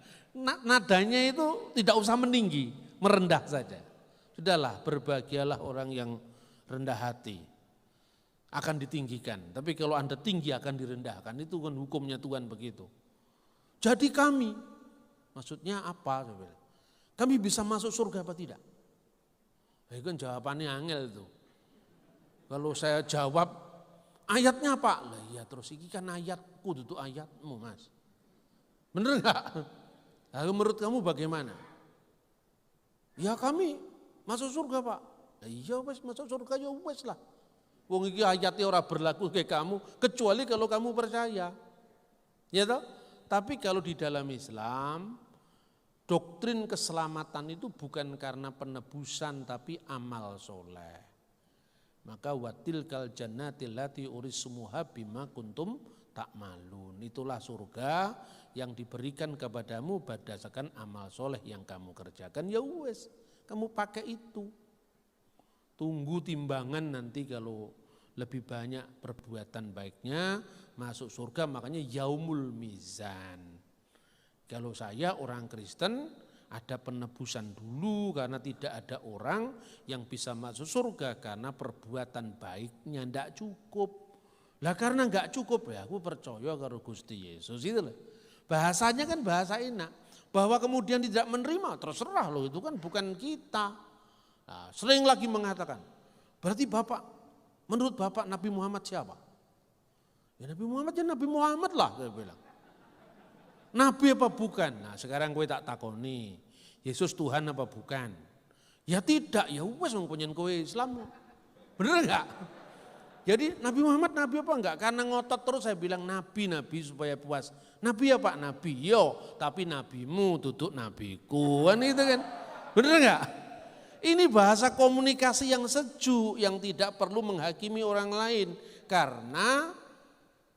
nadanya itu tidak usah meninggi, merendah saja. Sudahlah, berbahagialah orang yang rendah hati, akan ditinggikan. Tapi kalau Anda tinggi akan direndahkan, itu kan hukumnya Tuhan begitu. Jadi kami, maksudnya apa? Kami bisa masuk surga apa tidak? Itu kan jawabannya angel itu. Kalau saya jawab, ayatnya apa? Lah iya terus ini kan ayatku, itu ayatmu Mas. Bener enggak? Lalu menurut kamu bagaimana? Ya kami masuk surga Pak. Lah iya wes masuk surga ya wes lah. Wong iki ayatnya ora berlaku kayak kamu, kecuali kalau kamu percaya. Ya toh? Tapi kalau di dalam Islam, doktrin keselamatan itu bukan karena penebusan tapi amal soleh. Maka watil kal jannatil lati urisumuha bima kuntum ta'malun. Itulah surga yang diberikan kepadamu berdasarkan amal soleh yang kamu kerjakan. Ya wes, kamu pakai itu. Tunggu timbangan nanti kalau lebih banyak perbuatan baiknya masuk surga, makanya yaumul mizan. Kalau saya orang Kristen ada penebusan dulu karena tidak ada orang yang bisa masuk surga karena perbuatan baiknya tidak cukup. Lah karena enggak cukup ya aku percaya karo Gusti Yesus itu loh. Bahasanya kan bahasa enak. Bahwa kemudian tidak menerima terserah loh, itu kan bukan kita. Nah, sering lagi mengatakan, berarti Bapak, menurut Bapak Nabi Muhammad siapa? Ya Nabi Muhammad ya Nabi Muhammad lah, saya bilang. Nabi apa bukan? Nah sekarang gue tak takoni, Yesus Tuhan apa bukan? Ya tidak, ya wes mengpunyen kowe Islam. Bener enggak? Jadi Nabi Muhammad Nabi apa enggak? Karena ngotot terus saya bilang Nabi supaya puas. Nabi apa? Nabi, yo, tapi nabimu duduk nabiku, kan itu kan. Bener enggak? Ini bahasa komunikasi yang sejuk, yang tidak perlu menghakimi orang lain. Karena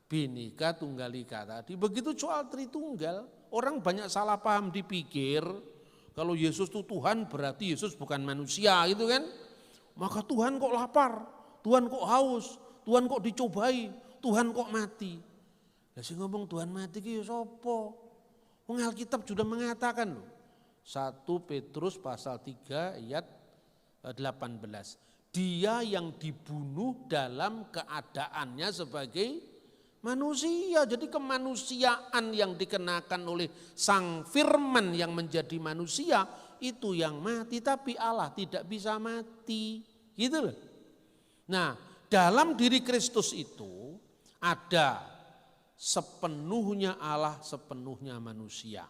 Bhinneka Tunggal Ika tadi, begitu soal Tritunggal, orang banyak salah paham dipikir, kalau Yesus itu Tuhan berarti Yesus bukan manusia gitu kan. Maka Tuhan kok lapar, Tuhan kok haus, Tuhan kok dicobai, Tuhan kok mati. Lah sing ngomong Tuhan mati ki ya sapa? Wong Alkitab sudah mengatakan loh. 1 Petrus pasal 3 ayat 18. Dia yang dibunuh dalam keadaannya sebagai manusia. Jadi kemanusiaan yang dikenakan oleh Sang Firman yang menjadi manusia itu yang mati, tapi Allah tidak bisa mati. Gitu loh. Nah, dalam diri Kristus itu ada sepenuhnya Allah, sepenuhnya manusia.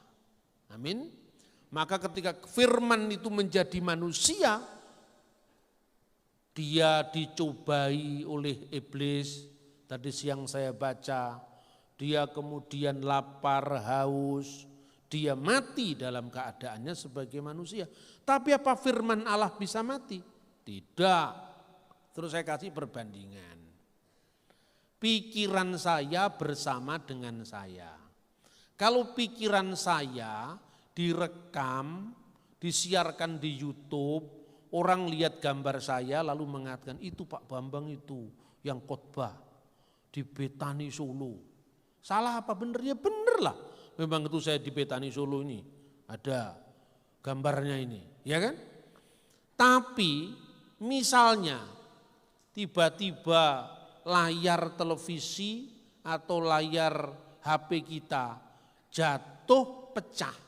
Amin. Maka ketika Firman itu menjadi manusia, dia dicobai oleh iblis. Tadi siang saya baca, dia kemudian lapar, haus, dia mati dalam keadaannya sebagai manusia. Tapi apa firman Allah bisa mati? Tidak. Terus saya kasih perbandingan. Pikiran saya bersama dengan saya. Kalau pikiran saya direkam, disiarkan di YouTube, orang lihat gambar saya lalu mengatakan itu Pak Bambang itu yang khotbah di Betani Solo. Salah apa benar? Ya benar lah. Memang itu saya di Betani Solo ini. Ada gambarnya ini. Ya kan? Tapi misalnya tiba-tiba layar televisi atau layar HP kita jatuh pecah.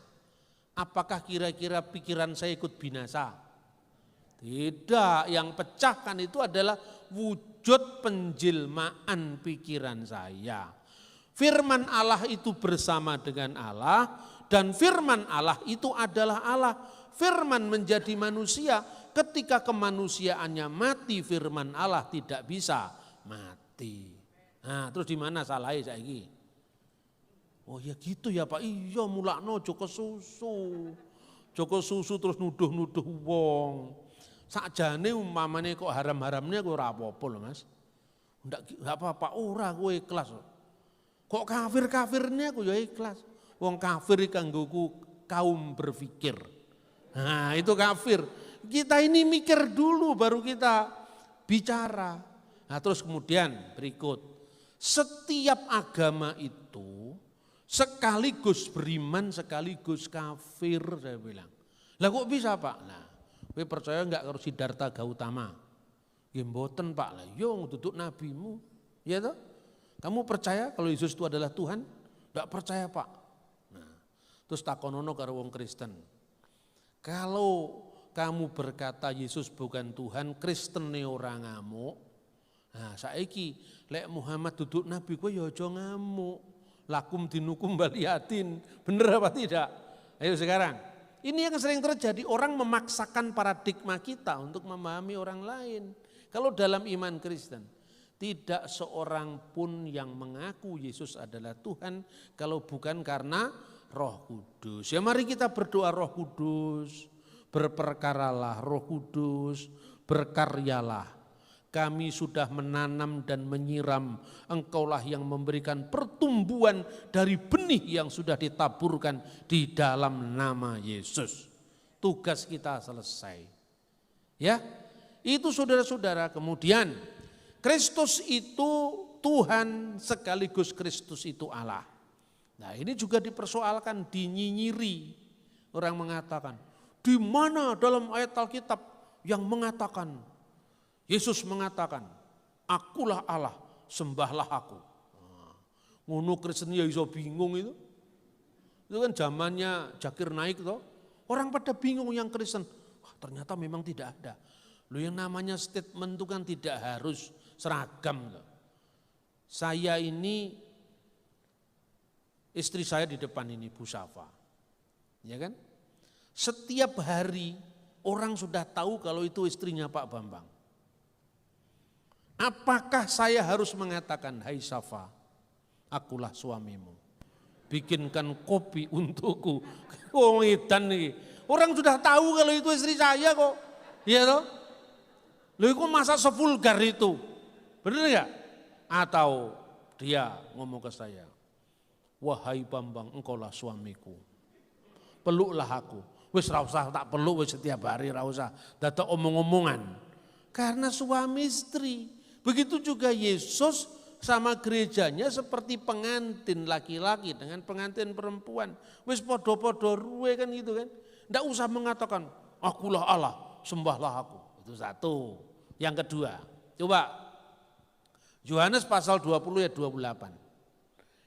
Apakah kira-kira pikiran saya ikut binasa? Tidak, yang pecahkan itu adalah wujud penjelmaan pikiran saya. Firman Allah itu bersama dengan Allah dan firman Allah itu adalah Allah. Firman menjadi manusia, ketika kemanusiaannya mati firman Allah tidak bisa mati. Nah, terus di mana salahnya saiki? Oh ya gitu ya Pak, iya mulakno Joko susu. Joko susu terus nuduh-nuduh wong. Sakjane umpamane kok haram-haramnya kok ora apa-apa lho Mas. Enggak apa-apa, ora kowe ikhlas. Kok kafir-kafirnya aku ya ikhlas. Wong kafir kanggoku kaum berpikir. Nah itu kafir. Kita ini mikir dulu baru kita bicara. Nah terus kemudian berikut. Setiap agama itu sekaligus beriman sekaligus kafir saya bilang. Lah kok bisa Pak? Nah, kowe percaya enggak karo Siddhartha Gautama? Ya mboten Pak, lah yo duduk nabimu. Ya toh? Kamu percaya kalau Yesus itu adalah Tuhan? Enggak percaya Pak. Nah, terus takonono karo wong Kristen. Kalau kamu berkata Yesus bukan Tuhan, Kristen ora ngamuk. Nah, saiki lek Muhammad duduk nabi kowe ya aja ngamuk. Lakum dinukum baliatin. Bener apa tidak? Ayo sekarang. Ini yang sering terjadi, orang memaksakan paradigma kita untuk memahami orang lain. Kalau dalam iman Kristen, tidak seorang pun yang mengaku Yesus adalah Tuhan kalau bukan karena Roh Kudus. Ya mari kita berdoa Roh Kudus, berperkaralah Roh Kudus, berkaryalah. Kami sudah menanam dan menyiram, Engkaulah yang memberikan pertumbuhan dari benih yang sudah ditaburkan di dalam nama Yesus. Tugas kita selesai. Ya, itu saudara-saudara. Kemudian Kristus itu Tuhan sekaligus Kristus itu Allah. Nah ini juga dipersoalkan, dinyinyiri. Orang mengatakan, di mana dalam ayat Alkitab yang mengatakan Yesus mengatakan, akulah Allah, sembahlah aku. Ngono Kristen ya iso bingung itu. Itu kan zamannya Zakir Naik toh. Orang pada bingung yang Kristen. Wah, ternyata memang tidak ada. Loh yang namanya statement itu kan tidak harus seragam toh. Saya ini, istri saya di depan ini Bu Safa. Ya kan? Setiap hari orang sudah tahu kalau itu istrinya Pak Bambang. Apakah saya harus mengatakan, hai Safa, akulah suamimu, bikinkan kopi untukku. Oh edan nih, orang sudah tahu kalau itu istri saya kok, iya toh? Loh kok masa sevulgar itu, benar nggak? Atau dia ngomong ke saya, wahai Bambang, engkaulah suamiku, peluklah aku. Wis ra usah tak peluk wis setiap hari, ra usah dadak omong-omongan, karena suami istri. Begitu juga Yesus sama gerejanya seperti pengantin laki-laki dengan pengantin perempuan. Wis podo-podo ruwe kan gitu kan. Nggak usah mengatakan akulah Allah, sembahlah aku. Itu satu. Yang kedua, coba Yohanes pasal 20 ayat 28.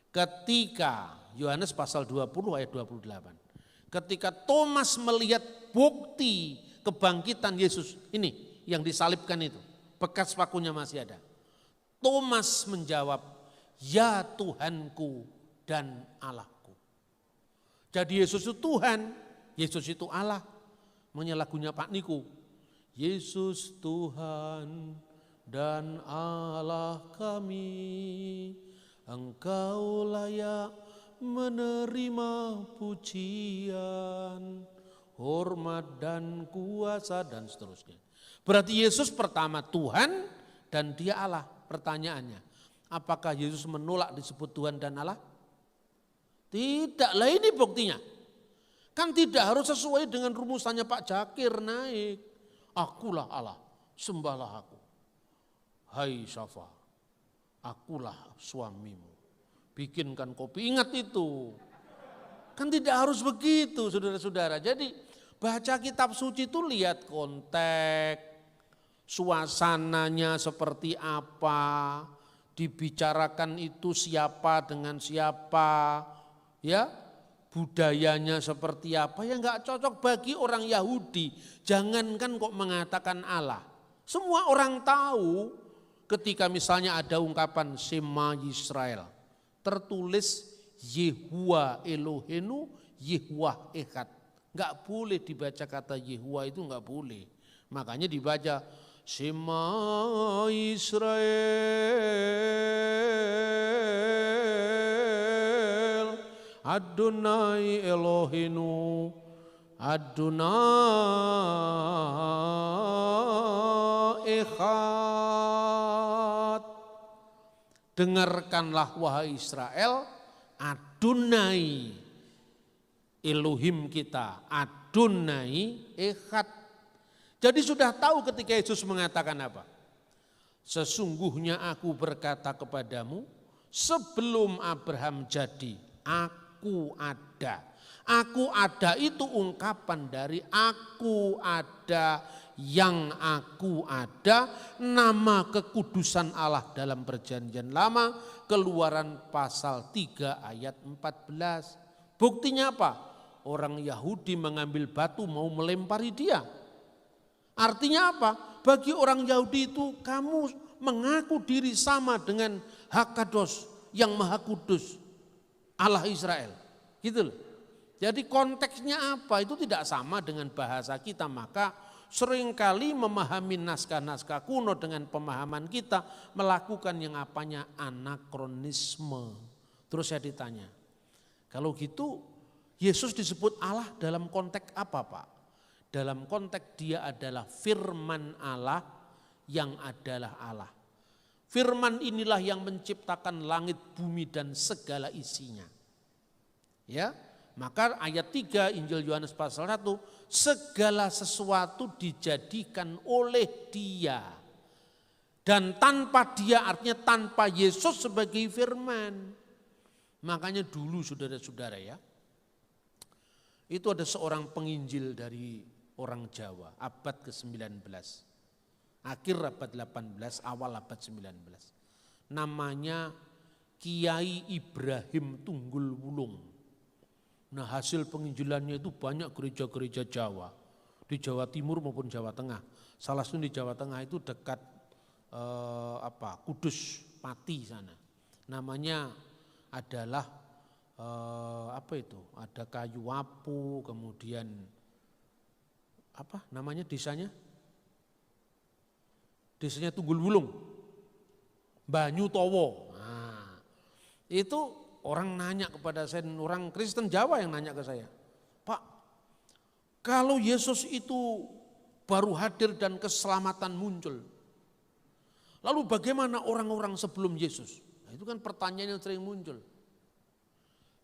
Ketika Yohanes pasal 20 ayat 28. Ketika Thomas melihat bukti kebangkitan Yesus ini yang disalibkan itu. Bekas pakunya masih ada. Thomas menjawab, ya Tuhanku dan Allahku. Jadi Yesus itu Tuhan, Yesus itu Allah. Menyanyi lagunya Pak Niku. Yesus Tuhan dan Allah kami, Engkau layak menerima pujian, hormat dan kuasa dan seterusnya. Berarti Yesus pertama Tuhan dan dia Allah. Pertanyaannya, apakah Yesus menolak disebut Tuhan dan Allah? Tidaklah, ini buktinya. Kan tidak harus sesuai dengan rumusannya Pak Zakir Naik. Akulah Allah, sembahlah aku. Hai Safa, akulah suamimu. Bikinkan kopi, ingat itu. Kan tidak harus begitu saudara-saudara. Jadi baca kitab suci itu lihat konteks, suasananya seperti apa, dibicarakan itu siapa dengan siapa, ya budayanya seperti apa, ya enggak cocok bagi orang Yahudi. Jangankan kok mengatakan Allah. Semua orang tahu ketika misalnya ada ungkapan Shema Yisrael, tertulis Yehuwa Elohenu, Yehuwa Echad. Enggak boleh dibaca kata Yehuwa itu, enggak boleh. Makanya dibaca Shema Yisrael, Adonai Elohenu, Adonai Echad. Dengarkanlah wahai Israel, Adonai Elohim kita, Adonai Echad. Jadi sudah tahu ketika Yesus mengatakan apa? Sesungguhnya aku berkata kepadamu, sebelum Abraham jadi, aku ada. Aku ada itu ungkapan dari aku ada, yang aku ada, nama kekudusan Allah dalam perjanjian lama, Keluaran pasal 3 ayat 14. Buktinya apa? Orang Yahudi mengambil batu mau melempari dia. Artinya apa? Bagi orang Yahudi itu kamu mengaku diri sama dengan Hakados yang Maha Kudus, Allah Israel. Gitu loh. Jadi konteksnya apa? Itu tidak sama dengan bahasa kita. Maka seringkali memahami naskah-naskah kuno dengan pemahaman kita melakukan yang apanya anakronisme. Terus saya ditanya, kalau gitu Yesus disebut Allah dalam konteks apa Pak? Dalam konteks dia adalah firman Allah yang adalah Allah. Firman inilah yang menciptakan langit, bumi dan segala isinya. Ya, maka ayat 3 Injil Yohanes pasal 1, segala sesuatu dijadikan oleh dia. Dan tanpa dia artinya tanpa Yesus sebagai firman. Makanya dulu saudara-saudara ya, itu ada seorang penginjil dari orang Jawa, abad ke-19. Akhir abad 18, awal abad 19. Namanya Kiai Ibrahim Tunggul Wulung. Nah hasil penginjilannya itu banyak gereja-gereja Jawa. Di Jawa Timur maupun Jawa Tengah. Salah satu di Jawa Tengah itu dekat Kudus Pati sana. Namanya adalah ada Kayu Wapu, kemudian apa namanya desanya? Desanya Tunggul Wulung, Banyu Towo. Nah, itu orang nanya kepada saya, orang Kristen Jawa yang nanya ke saya, Pak, kalau Yesus itu baru hadir dan keselamatan muncul, lalu bagaimana orang-orang sebelum Yesus? Nah, itu kan pertanyaan yang sering muncul.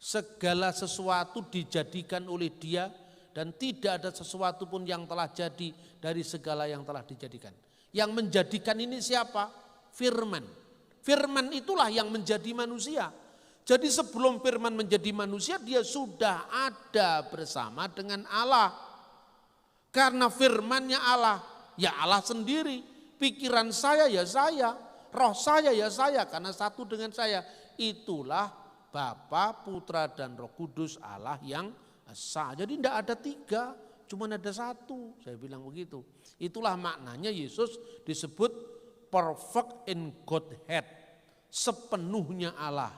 Segala sesuatu dijadikan oleh dia dan tidak ada sesuatu pun yang telah jadi dari segala yang telah dijadikan. Yang menjadikan ini siapa? Firman. Firman itulah yang menjadi manusia. Jadi sebelum firman menjadi manusia dia sudah ada bersama dengan Allah. Karena firmannya Allah, ya Allah sendiri. Pikiran saya ya saya, roh saya ya saya karena satu dengan saya. Itulah Bapa, Putra dan Roh Kudus Allah yang esa. Jadi tidak ada tiga, cuma ada satu. Saya bilang begitu. Itulah maknanya Yesus disebut perfect in Godhead. Sepenuhnya Allah.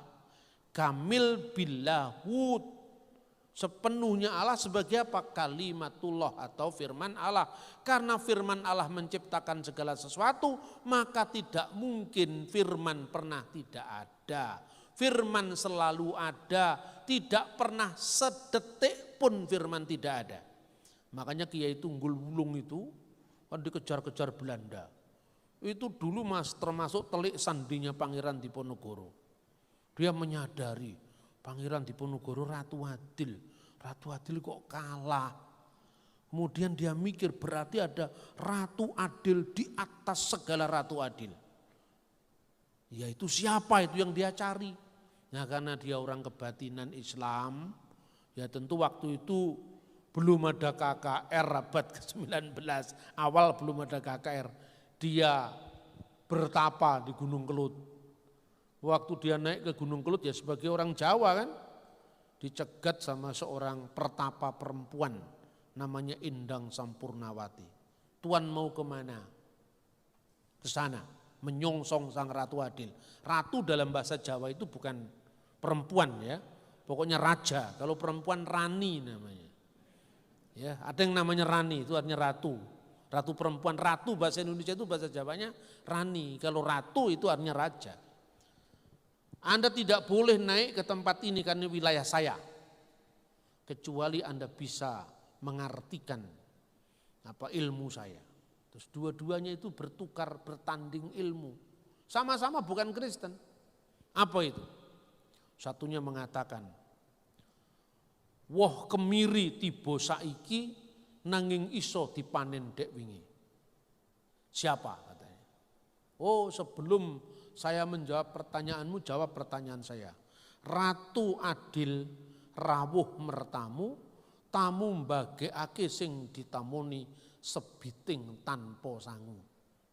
Kamil billahud. Sepenuhnya Allah sebagai apa? Kalimatullah atau firman Allah. Karena firman Allah menciptakan segala sesuatu, maka tidak mungkin firman pernah tidak ada. Firman selalu ada, tidak pernah sedetik pun firman tidak ada. Makanya Kiai Tunggul Wulung itu kan dikejar-kejar Belanda. Itu dulu termasuk telik sandinya Pangeran Diponegoro. Dia menyadari Pangeran Diponegoro Ratu Adil. Ratu Adil kok kalah. Kemudian dia mikir berarti ada Ratu Adil di atas segala Ratu Adil. Yaitu siapa itu yang dia cari. Nah karena dia orang kebatinan Islam, ya tentu waktu itu belum ada KKR abad ke-19, awal belum ada KKR. Dia bertapa di Gunung Kelut. Waktu dia naik ke Gunung Kelut ya sebagai orang Jawa kan, dicegat sama seorang pertapa perempuan namanya Indang Sampurnawati. Tuan mau kemana? Ke sana, menyongsong sang Ratu Adil. Ratu dalam bahasa Jawa itu bukan perempuan ya, pokoknya raja. Kalau perempuan rani namanya. Ya, ada yang namanya rani itu artinya ratu. Ratu perempuan, ratu bahasa Indonesia itu bahasa Jawanya rani. Kalau ratu itu artinya raja. Anda tidak boleh naik ke tempat ini karena wilayah saya. Kecuali Anda bisa mengartikan ilmu saya. Terus dua-duanya itu bertukar, bertanding ilmu. Sama-sama bukan Kristen. Apa itu? Satunya mengatakan, woh kemiri tiba saiki nanging iso dipanen dek wingi. Siapa katanya? Oh, sebelum saya menjawab pertanyaanmu, jawab pertanyaan saya. Ratu adil rawuh mertamu, tamu mbagekake sing ditamoni sebiting tanpa sangu.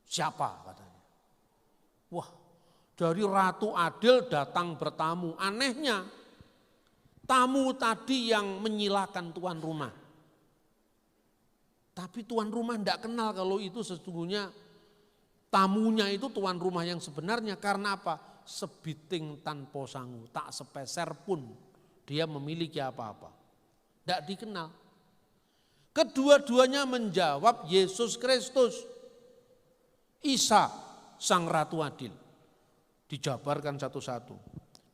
Siapa katanya? Wah, dari Ratu Adil datang bertamu. Anehnya, tamu tadi yang menyilakan tuan rumah. Tapi tuan rumah tidak kenal kalau itu sesungguhnya tamunya itu tuan rumah yang sebenarnya. Karena apa? Sebiting tanpa sangu, tak sepeser pun dia memiliki apa-apa. Tidak dikenal. Kedua-duanya menjawab Yesus Kristus. Isa, sang Ratu Adil. Dijabarkan satu-satu.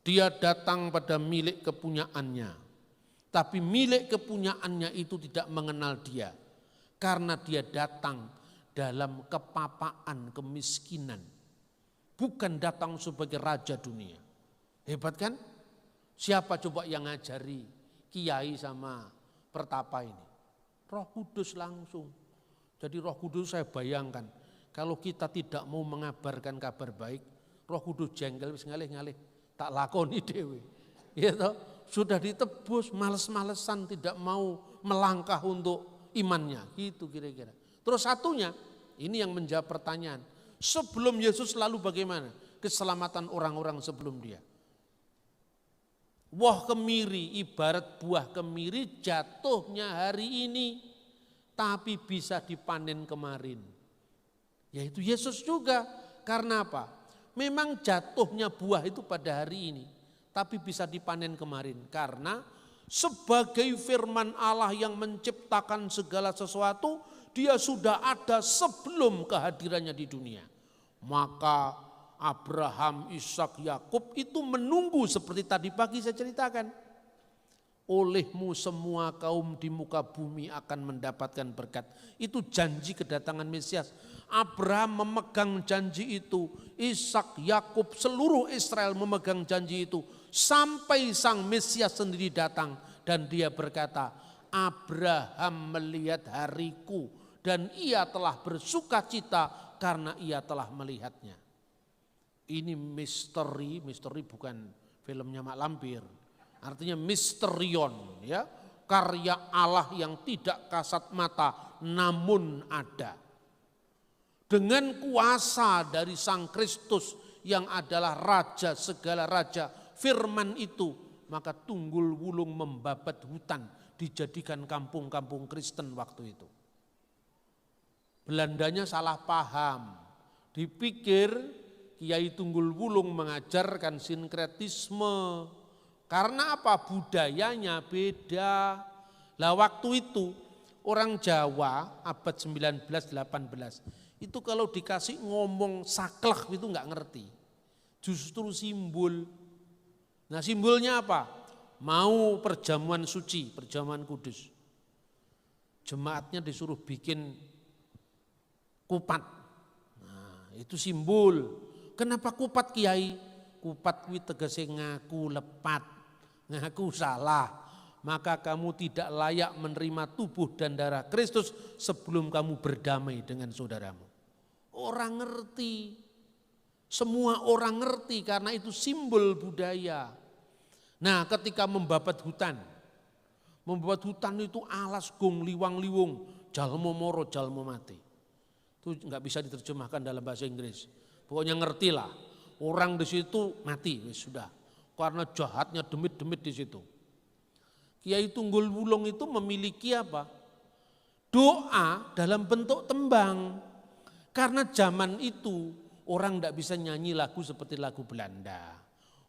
Dia datang pada milik kepunyaannya. Tapi milik kepunyaannya itu tidak mengenal dia. Karena dia datang dalam kepapaan kemiskinan. Bukan datang sebagai raja dunia. Hebat kan? Siapa coba yang ngajari kiai sama pertapa ini? Roh Kudus langsung. Jadi Roh Kudus saya bayangkan. Kalau kita tidak mau mengabarkan kabar baik, Roh Kudus jengkel wis ngalih-ngalih, tak lakoni dhewe. Ya toh, sudah ditebus, males-malesan tidak mau melangkah untuk imannya, gitu kira-kira. Terus satunya, ini yang menjawab pertanyaan. Sebelum Yesus lalu bagaimana keselamatan orang-orang sebelum dia? Woh kemiri ibarat buah kemiri jatuhnya hari ini, tapi bisa dipanen kemarin. Yaitu Yesus juga. Karena apa? Memang jatuhnya buah itu pada hari ini, tapi bisa dipanen kemarin. Karena sebagai firman Allah yang menciptakan segala sesuatu, dia sudah ada sebelum kehadirannya di dunia. Maka Abraham, Ishak, Yakub itu menunggu seperti tadi pagi saya ceritakan. Olehmu semua kaum di muka bumi akan mendapatkan berkat. Itu janji kedatangan Mesias. Abraham memegang janji itu, Ishak, Yakub, seluruh Israel memegang janji itu. Sampai sang Mesias sendiri datang dan dia berkata, Abraham melihat hariku dan ia telah bersuka cita karena ia telah melihatnya. Ini misteri bukan filmnya Mak Lampir. Artinya misterion, ya, karya Allah yang tidak kasat mata namun ada. Dengan kuasa dari Sang Kristus yang adalah Raja segala raja, firman itu, maka Tunggul Wulung membabat hutan dijadikan kampung-kampung Kristen waktu itu. Belandanya salah paham, dipikir Kiai Tunggul Wulung mengajarkan sinkretisme. Karena apa? Budayanya beda. Lah waktu itu orang Jawa abad 19-18 itu kalau dikasih ngomong saklek itu enggak ngerti. Justru simbol. Nah simbolnya apa? Mau perjamuan suci, perjamuan kudus. Jemaatnya disuruh bikin kupat. Nah itu simbol. Kenapa kupat Kiai? Kupat kuwi tegese ngaku lepat. Ngaku salah, maka kamu tidak layak menerima tubuh dan darah Kristus sebelum kamu berdamai dengan saudaramu. Orang ngerti, semua orang ngerti karena itu simbol budaya. Nah ketika membabat hutan itu alas gong liwang-liwung, jalmo moro jalmo mati. Itu nggak bisa diterjemahkan dalam bahasa Inggris. Pokoknya ngertilah, orang di situ mati, sudah. Karena jahatnya demit-demit di situ. Kiai Tunggul Wulung itu memiliki apa? Doa dalam bentuk tembang. Karena zaman itu orang tidak bisa nyanyi lagu seperti lagu Belanda.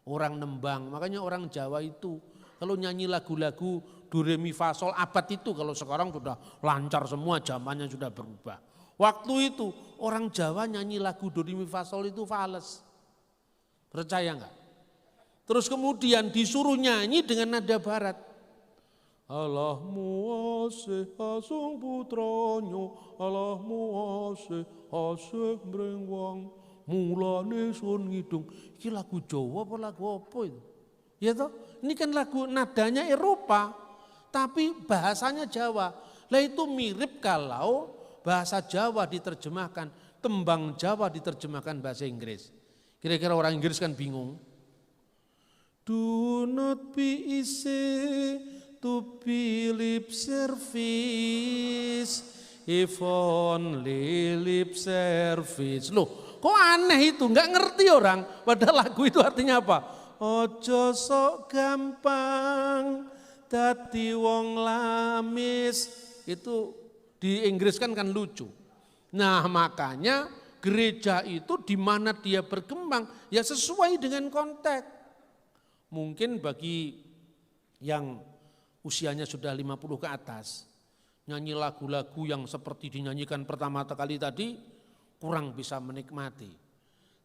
Orang nembang, makanya orang Jawa itu kalau nyanyi lagu-lagu do re mi fa sol abad itu, kalau sekarang sudah lancar semua, zamannya sudah berubah. Waktu itu orang Jawa nyanyi lagu do re mi fa sol itu fales. Percaya enggak? Terus kemudian disuruh nyanyi dengan nada barat. Allahmu asih asung putranyo, Allahmu asih asih mring wong. Mulane sun ngidung. Iki lagu Jawa apa lagu apa itu? Ya toh, ini kan lagu nadanya Eropa, tapi bahasanya Jawa. Lah itu mirip kalau bahasa Jawa diterjemahkan, tembang Jawa diterjemahkan bahasa Inggris. Kira-kira orang Inggris kan bingung. Do not be easy to be lip service, if only lip service. Loh, kok aneh itu, nggak ngerti orang. Padahal lagu itu artinya apa? Ojo sok gampang dadi wong lamis. Itu di Inggris kan lucu. Nah makanya gereja itu di mana dia berkembang ya sesuai dengan konteks. Mungkin bagi yang usianya sudah 50 ke atas, nyanyi lagu-lagu yang seperti dinyanyikan pertama kali tadi kurang bisa menikmati.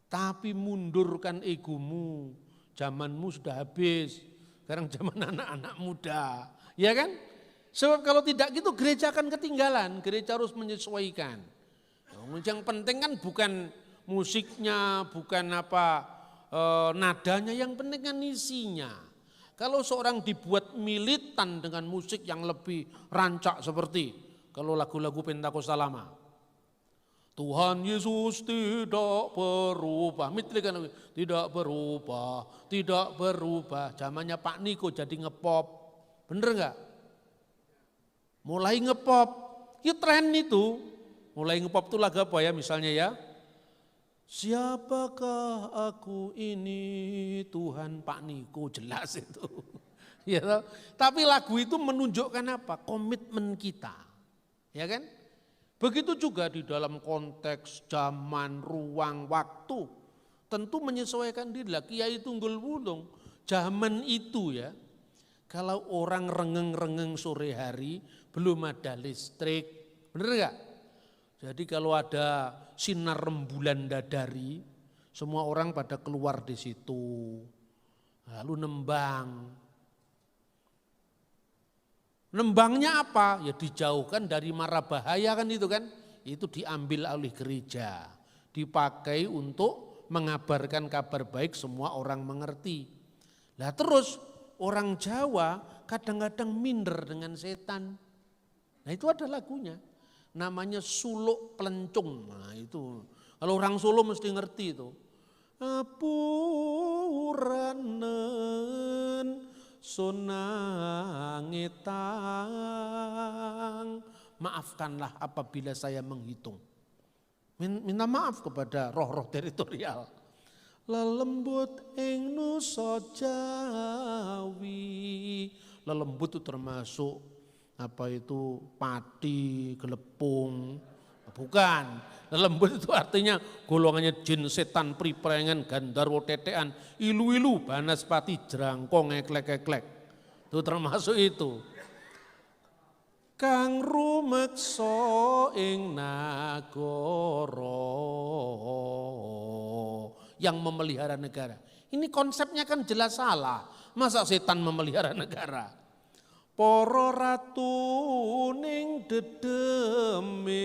Tapi mundurkan egomu, zamanmu sudah habis, sekarang zaman anak-anak muda, ya kan? Sebab kalau tidak gitu gereja akan ketinggalan, gereja harus menyesuaikan. Yang penting kan bukan musiknya, bukan nadanya, yang penting kan isinya. Kalau seorang dibuat militan dengan musik yang lebih rancak seperti kalau lagu-lagu Pentakosta lama. Tuhan Yesus tidak berubah, tidak berubah, tidak berubah. Zamannya Pak Niko jadi ngepop, bener nggak? Mulai ngepop, ya tren itu. Mulai ngepop itu lagu apa ya misalnya ya? Siapakah aku ini Tuhan, Pak Niko, jelas itu. Ya, tapi lagu itu menunjukkan apa? Komitmen kita. Ya kan? Begitu juga di dalam konteks zaman, ruang, waktu. Tentu menyesuaikan diri. Kiai Tunggul Wulung zaman itu ya. Kalau orang rengeng-rengeng sore hari belum ada listrik. Bener enggak? Jadi kalau ada sinar rembulan dadari, semua orang pada keluar di situ. Lalu nembang. Nembangnya apa? Ya dijauhkan dari mara bahaya kan itu kan. Itu diambil oleh gereja. Dipakai untuk mengabarkan kabar baik semua orang mengerti. Nah terus orang Jawa kadang-kadang minder dengan setan. Nah itu ada lagunya. Namanya Suluk Pelencung. Nah itu kalau orang Solo mesti ngerti itu. Apuranen sonangetang. Maafkanlah apabila saya menghitung. Minta maaf kepada roh-roh teritorial. Lelembut ing nusa Jawi. Lelembut itu termasuk pati, gelepung, bukan. Lembut itu artinya golongannya jin, setan, priprengan, gandarwo, tetean, ilu-ilu, banaspati, jerangkong, eklek-eklek. Itu termasuk itu. Kang rumeksa ing nagara yang memelihara negara. Ini konsepnya kan jelas salah. Masa setan memelihara negara? Para ratu ning dedemit.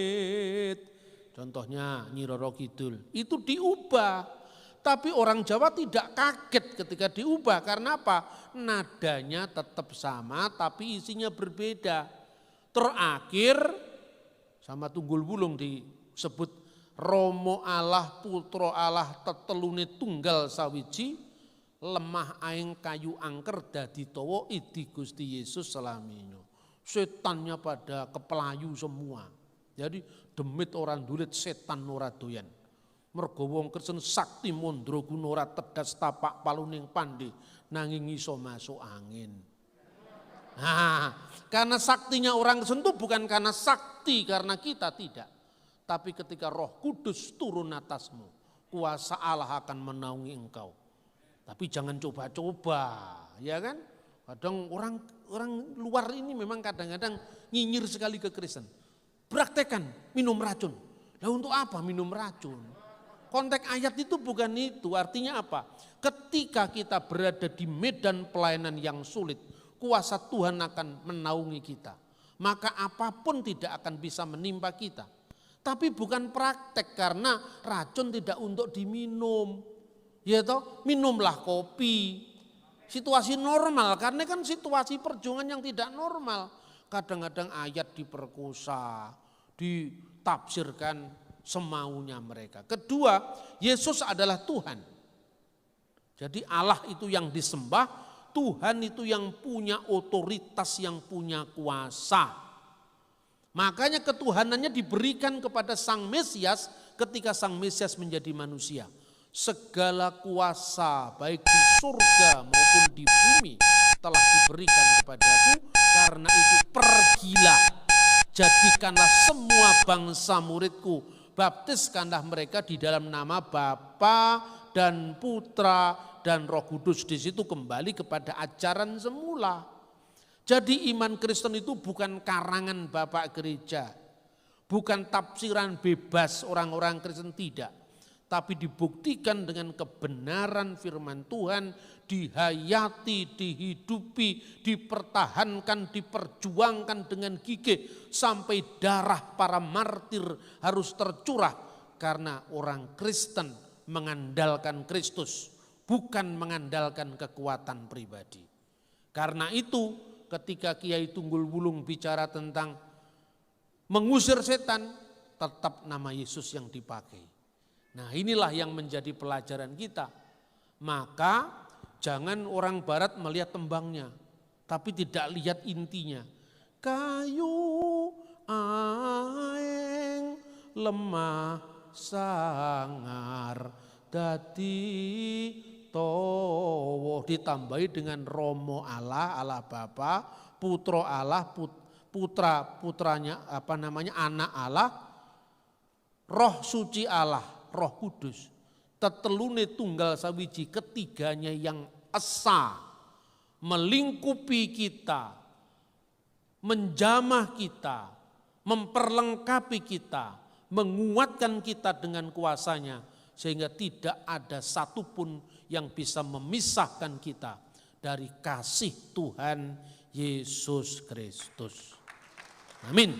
Contohnya Nyi Roro Kidul. Itu diubah. Tapi orang Jawa tidak kaget ketika diubah. Karena apa? Nadanya tetap sama tapi isinya berbeda. Terakhir sama Tunggul Wulung disebut Romo Allah, Putro Allah, tetelune tunggal sawiji. Lemah aing kayu angker dadi tawa idi Gusti Yesus selamino. Setannya pada kepelayu semua. Jadi demit orang dulit, setan ora doyan. Mergo wong Kristen sakti mandraguna ora tedas tapak paluning pandhe nanging iso masuk angin. Nah, karena saktinya orang Kristen itu bukan karena sakti karena kita tidak. Tapi ketika Roh Kudus turun atasmu, kuasa Allah akan menaungi engkau. Tapi jangan coba-coba, ya kan? Kadang orang luar ini memang kadang-kadang nyinyir sekali ke Kristen. Praktekan minum racun. Nah untuk apa minum racun? Konteks ayat itu bukan itu, artinya apa? Ketika kita berada di medan pelayanan yang sulit, kuasa Tuhan akan menaungi kita. Maka apapun tidak akan bisa menimpa kita. Tapi bukan praktek karena racun tidak untuk diminum. Ya toh, minumlah kopi. Situasi normal, karena kan situasi perjuangan yang tidak normal. Kadang-kadang ayat diperkosa, ditafsirkan semaunya mereka. Kedua, Yesus adalah Tuhan. Jadi Allah itu yang disembah, Tuhan itu yang punya otoritas, yang punya kuasa. Makanya ketuhanannya diberikan kepada Sang Mesias ketika Sang Mesias menjadi manusia. Segala kuasa baik di surga maupun di bumi telah diberikan kepadaku, karena itu pergilah, jadikanlah semua bangsa muridku, baptiskanlah mereka di dalam nama Bapa dan Putra dan Roh Kudus. Di situ kembali kepada ajaran semula. Jadi iman Kristen itu bukan karangan Bapak Gereja, bukan tafsiran bebas orang-orang Kristen, tidak. Tapi dibuktikan dengan kebenaran firman Tuhan, dihayati, dihidupi, dipertahankan, diperjuangkan dengan gigih sampai darah para martir harus tercurah karena orang Kristen mengandalkan Kristus, bukan mengandalkan kekuatan pribadi. Karena itu ketika Kiai Tunggul Wulung bicara tentang mengusir setan, tetap nama Yesus yang dipakai. Nah, inilah yang menjadi pelajaran kita. Maka jangan orang barat melihat tembangnya, tapi tidak lihat intinya. Kayu aeng lemah sangar dadi towo, ditambahi dengan Romo Allah, Allah Bapa, Putro Allah, putranya anak Allah, Roh Suci Allah, Roh Kudus. Tetelune tunggal sawiji, ketiganya yang esa, melingkupi kita, menjamah kita, memperlengkapi kita, menguatkan kita dengan kuasanya, sehingga tidak ada satupun yang bisa memisahkan kita dari kasih Tuhan Yesus Kristus. Amin.